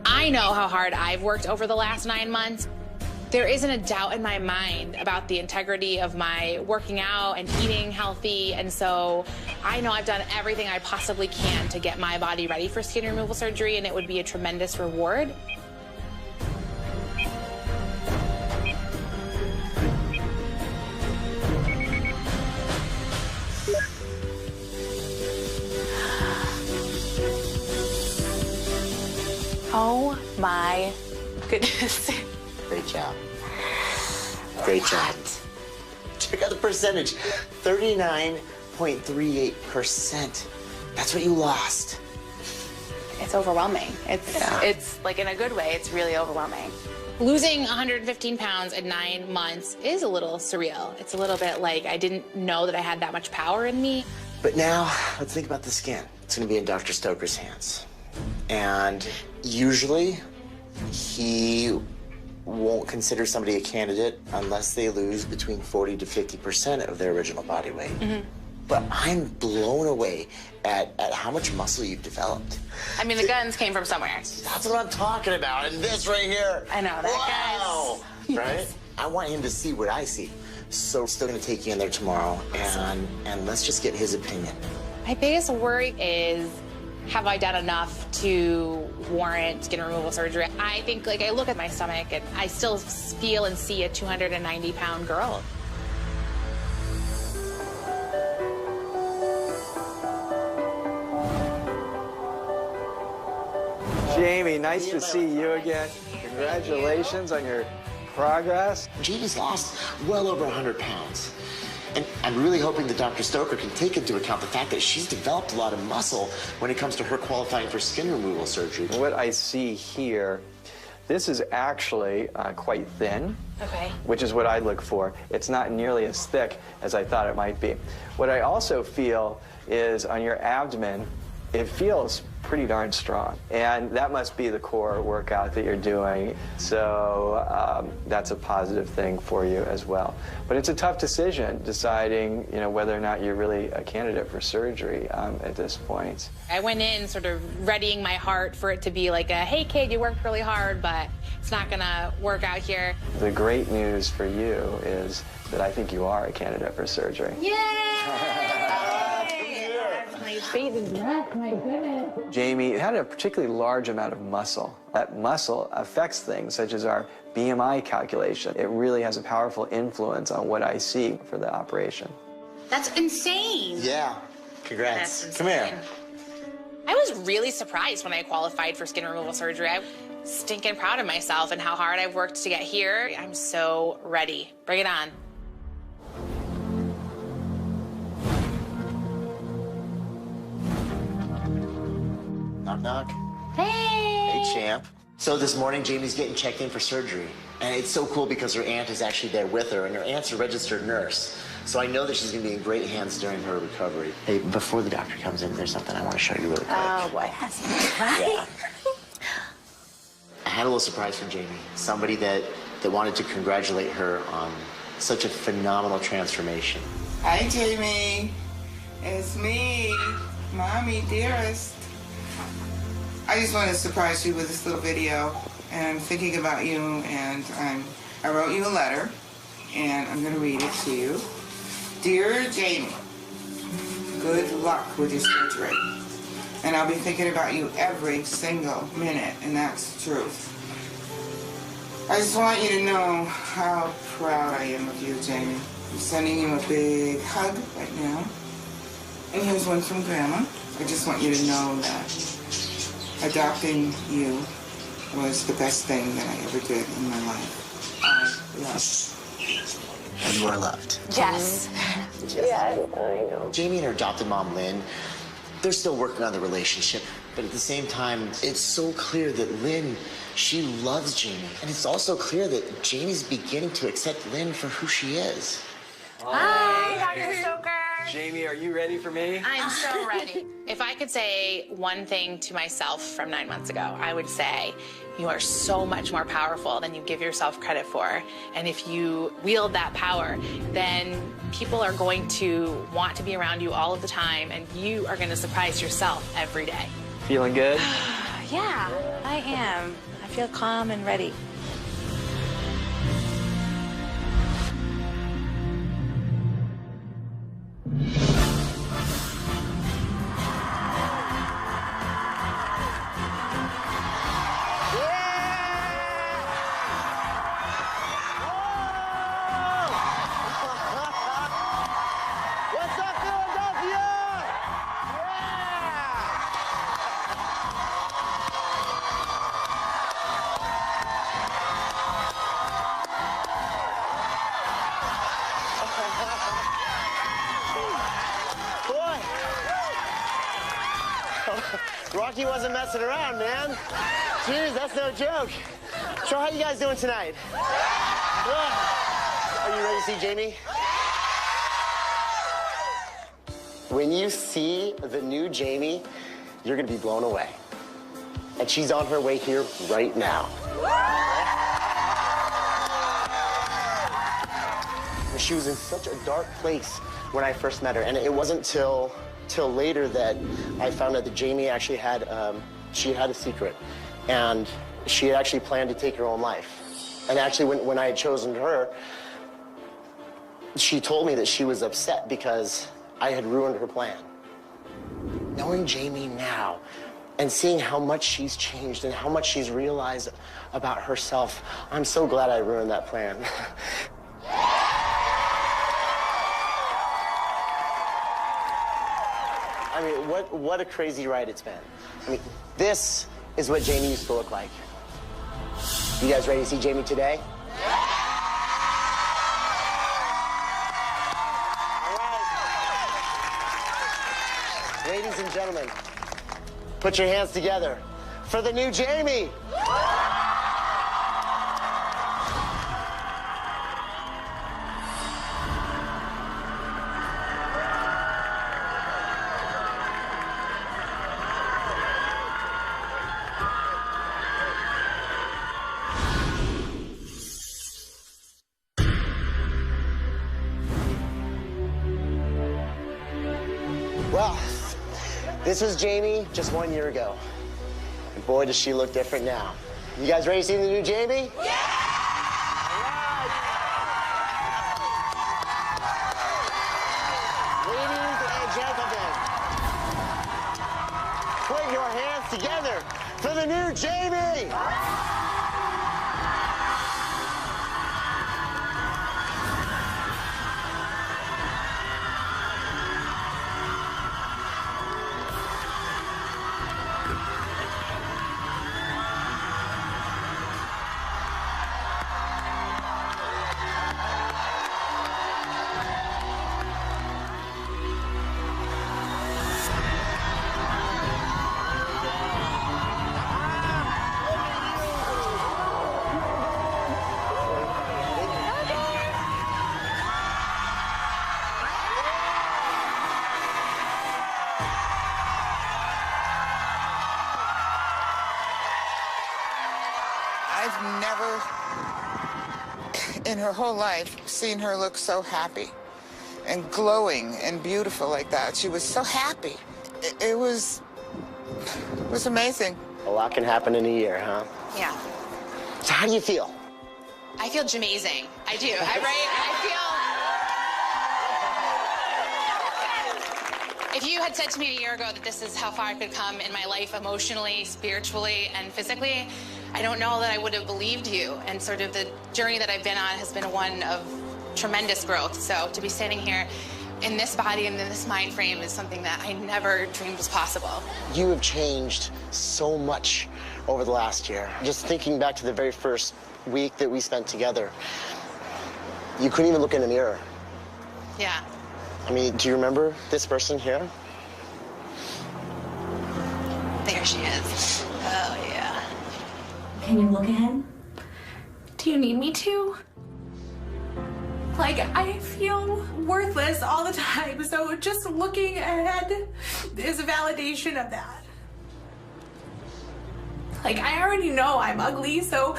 I know how hard I've worked over the last 9 months. There isn't a doubt in my mind about the integrity of my working out and eating healthy, and so I know I've done everything I possibly can to get my body ready for skin removal surgery, and it would be a tremendous reward. Oh my goodness. Great job. Great job. Check out the percentage. 39.38%. That's what you lost. It's overwhelming. It's like, in a good way, it's really overwhelming. Losing 115 pounds in 9 months is a little surreal. It's a little bit like I didn't know that I had that much power in me. But now, let's think about the skin. It's going to be in Dr. Stoker's hands. And usually, he won't consider somebody a candidate unless they lose between 40 to 50% of their original body weight. But I'm blown away at how much muscle you've developed. I mean, the guns came from somewhere. That's what I'm talking about, and this right here. I know, that wow. Right? I want him to see what I see. So I'm still gonna take you in there tomorrow, and let's just get his opinion. My biggest worry is, have I done enough to warrant skin removal surgery? I think, like, I look at my stomach and I still feel and see a 290-pound girl. Jami, nice to see you again. Congratulations on your progress. Jami's lost well over 100 pounds. And I'm really hoping that Dr. Stoker can take into account the fact that she's developed a lot of muscle when it comes to her qualifying for skin removal surgery. What I see here, this is actually quite thin, which is what I look for. It's not nearly as thick as I thought it might be. What I also feel is on your abdomen, it feels pretty darn strong. And that must be the core workout that you're doing. So that's a positive thing for you as well. But it's a tough decision deciding, you know, whether or not you're really a candidate for surgery at this point. I went in sort of readying my heart for it to be like a, hey kid, you worked really hard, but it's not gonna work out here. The great news for you is that I think you are a candidate for surgery. My baby breath, my goodness. Jami had a particularly large amount of muscle. That muscle affects things such as our BMI calculation. It really has a powerful influence on what I see for the operation. That's insane. Yeah, congrats. Come here. I was really surprised when I qualified for skin removal surgery. I'm stinking proud of myself and how hard I've worked to get here. I'm so ready. Bring it on. Knock, knock. Hey. Hey, champ. So this morning, Jami's getting checked in for surgery. And it's so cool because her aunt is actually there with her, and her aunt's a registered nurse. So I know that she's gonna be in great hands during her recovery. Hey, before the doctor comes in, there's something I want to show you really quick. Oh, boy. Yeah. I had a little surprise from Jami. Somebody that wanted to congratulate her on such a phenomenal transformation. Hi, Jami. It's me, Mommy, dearest. I just want to surprise you with this little video, and I'm thinking about you, and I wrote you a letter, and I'm going to read it to you. Dear Jami, good luck with your surgery, and I'll be thinking about you every single minute, and that's the truth. I just want you to know how proud I am of you, Jami. I'm sending you a big hug right now, and here's one from Grandma. I just want you to know that adopting you was the best thing that I ever did in my life. I love. You are loved. Yes. Yeah, I know. Jami and her adopted mom, Lynn, they're still working on the relationship. But at the same time, it's so clear that Lynn, she loves Jami. And it's also clear that Jami's beginning to accept Lynn for who she is. Hi, Dr. Stoker. Jami, are you ready for me? I'm so ready. If I could say one thing to myself from 9 months ago, I would say you are so much more powerful than you give yourself credit for. And if you wield that power, then people are going to want to be around you all of the time, and you are going to surprise yourself every day. Feeling good? Yeah, I am. I feel calm and ready. Rocky wasn't messing around, man. Jeez, that's no joke. So how you guys doing tonight? Are you ready to see Jami? When you see the new Jami, you're gonna be blown away. And she's on her way here right now. She was in such a dark place when I first met her, and it wasn't till later that I found out that Jami actually had she had a secret, and she had actually planned to take her own life. And actually, when I had chosen her, she told me that she was upset because I had ruined her plan. Knowing Jami now and seeing how much she's changed and how much she's realized about herself, I'm so glad I ruined that plan. I mean, what a crazy ride it's been. I mean, this is what Jami used to look like. You guys ready to see Jami today? All right. Ladies and gentlemen, put your hands together for the new Jami. Well, this was Jami just 1 year ago. And boy, does she look different now. You guys ready to see the new Jami? Yeah! Ladies and gentlemen, put your hands together for the new Jami! I've never, in her whole life, seen her look so happy and glowing and beautiful like that. She was so happy. It was amazing. A lot can happen in a year, huh? Yeah. So how do you feel? I feel Jamazing. I do. If you had said to me a year ago that this is how far I could come in my life emotionally, spiritually, and physically, I don't know that I would have believed you. And sort of the journey that I've been on has been one of tremendous growth. So to be standing here in this body and in this mind frame is something that I never dreamed was possible. You have changed so much over the last year. Just thinking back to the very first week that we spent together, you couldn't even look in a mirror. Yeah. I mean, do you remember this person here? There she is. Oh, yeah. Can you look ahead? Do you need me to? Like, I feel worthless all the time, so just looking ahead is a validation of that. Like, I already know I'm ugly, so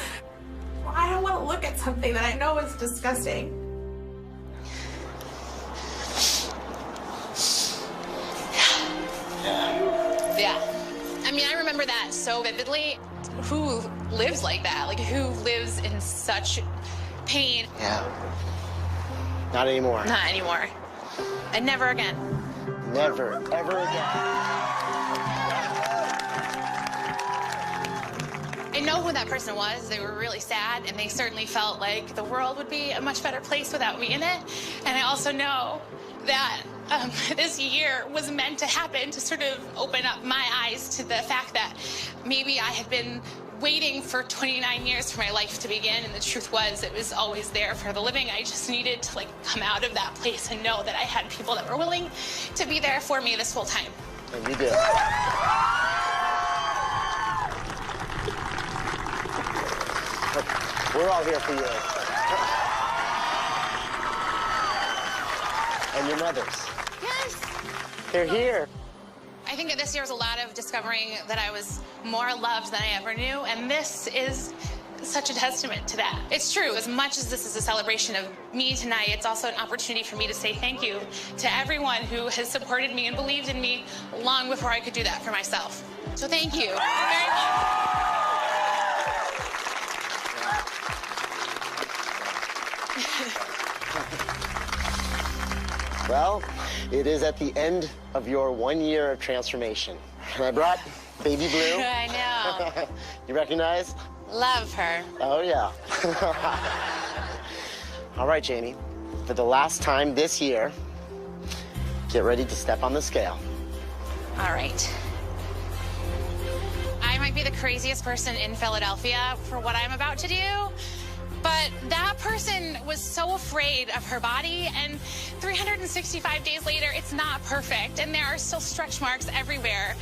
I don't want to look at something that I know is disgusting. Yeah. I mean, I remember that so vividly. Who lives like that? Like, who lives in such pain? Yeah. Not anymore. Not anymore. And never again. Never, ever again. I know who that person was. They were really sad, and they certainly felt like the world would be a much better place without me in it. And I also know that this year was meant to happen to sort of open up my eyes to the fact that maybe I had been waiting for 29 years for my life to begin, and the truth was it was always there for the living. I just needed to like come out of that place and know that I had people that were willing to be there for me this whole time. And you did. We're all here for you. And your mothers. Yes. They're here. I think that this year was a lot of discovering that I was more loved than I ever knew, and this is such a testament to that. It's true, as much as this is a celebration of me tonight, it's also an opportunity for me to say thank you to everyone who has supported me and believed in me long before I could do that for myself. So thank you very much. Well, it is at the end of your 1 year of transformation. And I brought baby Blue. I know. You recognize? Love her. Oh, yeah. All right, Jamie. For the last time this year, get ready to step on the scale. All right. I might be the craziest person in Philadelphia for what I'm about to do, but that person was so afraid of her body, and 365 days later, it's not perfect, and there are still stretch marks everywhere.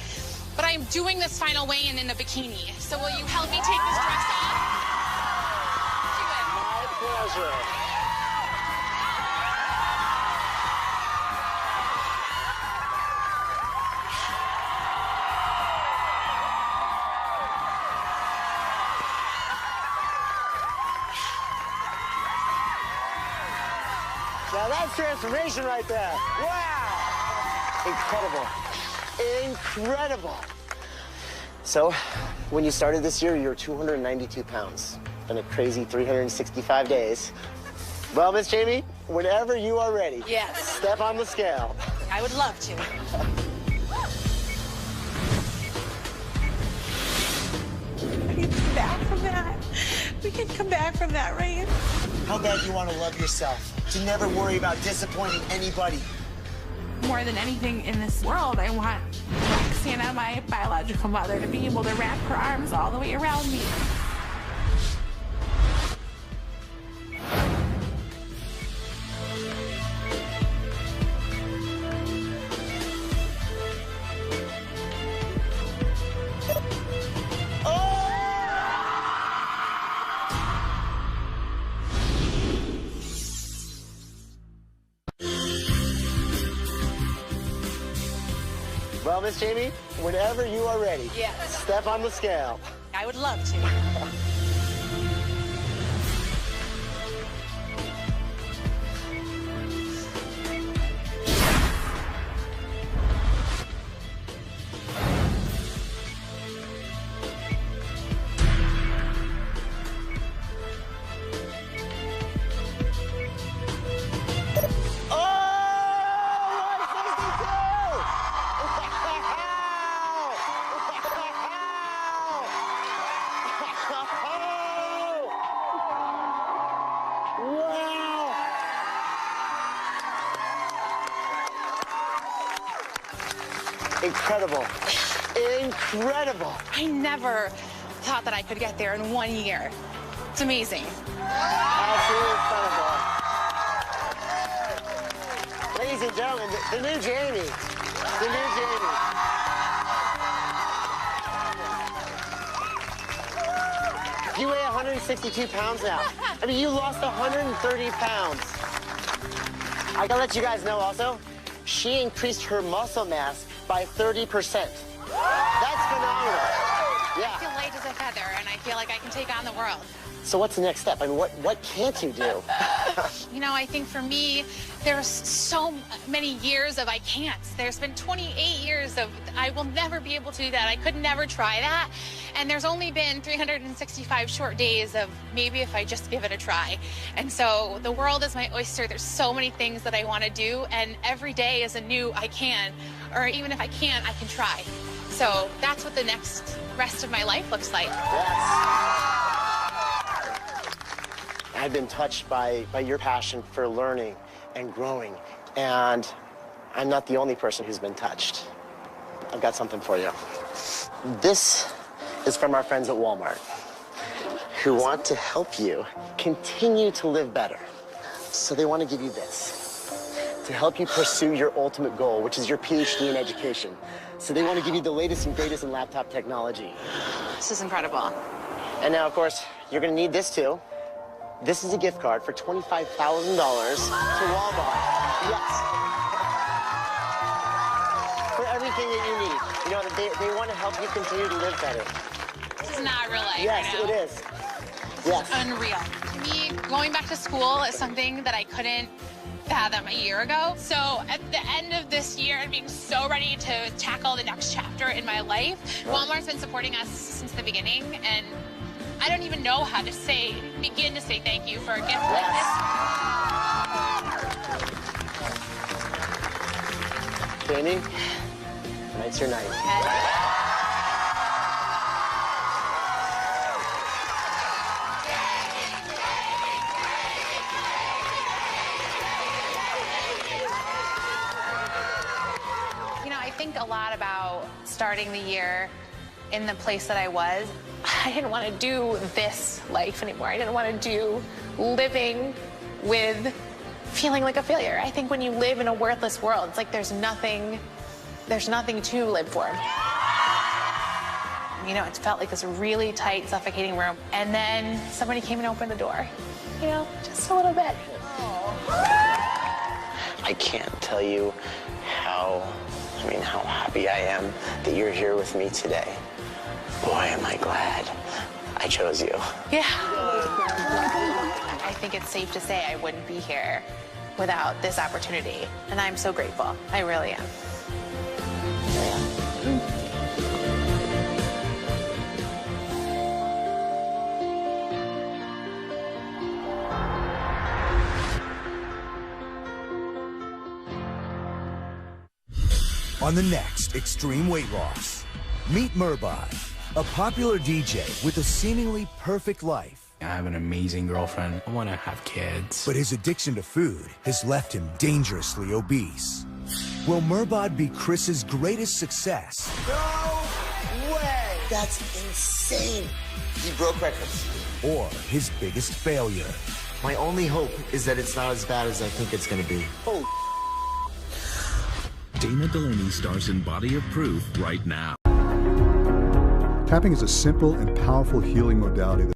But I'm doing this final weigh-in in a bikini, so will you help me take this dress off? Do it. My pleasure. Now that's transformation right there. Wow! Incredible. Incredible. So, when you started this year, you were 292 pounds. Been a crazy 365 days. Well, Miss Jamie, whenever you are ready, yes, step on the scale. I would love to. We can come back from that. We can come back from that, right? How bad do you want to love yourself? To never worry about disappointing anybody. More than anything in this world, I want Roxana, my biological mother, to be able to wrap her arms all the way around me. Well, Miss Jamie, whenever you are ready, yes, step on the scale. I would love to. Incredible. Incredible. I never thought that I could get there in 1 year. It's amazing. Absolutely incredible. Ladies and gentlemen, the new Jami. The new Jami. You weigh 162 pounds now. I mean, you lost 130 pounds. I gotta let you guys know also, she increased her muscle mass by 30%. That's phenomenal. Yeah. I feel light as a feather, and I feel like I can take on the world. So what's the next step? I mean, what can't you do? You know, I think for me, there's so many years of I can't. There's been 28 years of I will never be able to do that. I could never try that. And there's only been 365 short days of maybe if I just give it a try. And so the world is my oyster. There's so many things that I want to do, and every day is a new I can, or even if I can't, I can try. So that's what the next rest of my life looks like. Yes. I've been touched by your passion for learning and growing, and I'm not the only person who's been touched. I've got something for you. This is from our friends at Walmart, who want to help you continue to live better. So they want to give you this to help you pursue your ultimate goal, which is your PhD in education. So they want to give you the latest and greatest in laptop technology. This is incredible. And now, of course, you're going to need this too. This is a gift card for $25,000 to Walmart. Yes. For everything that you need. You know, they want to help you continue to live better. This is not real life. Yes, right now. it is. Yes. It's unreal. To me, going back to school is something that I couldn't fathom a year ago. So at the end of this year and being so ready to tackle the next chapter in my life, Walmart's been supporting us since the beginning, and I don't even know how to begin to say thank you for a gift like this. Jami, tonight's your night. You know, I think a lot about starting the year in the place that I was. I didn't want to do this life anymore. I didn't want to do living with feeling like a failure. I think when you live in a worthless world, it's like there's nothing to live for. You know, it felt like this really tight, suffocating room. And then somebody came and opened the door. You know, just a little bit. I can't tell you how happy I am that you're here with me today. Boy, am I glad I chose you. Yeah. I think it's safe to say I wouldn't be here without this opportunity. And I'm so grateful. I really am. On the next Extreme Weight Loss, meet Murbad, a popular DJ with a seemingly perfect life. I have an amazing girlfriend. I want to have kids. But his addiction to food has left him dangerously obese. Will Murbad be Chris's greatest success? No way! That's insane. He broke records. Or his biggest failure? My only hope is that it's not as bad as I think it's gonna be. Oh. Dana Delaney stars in Body of Proof right now. Tapping is a simple and powerful healing modality.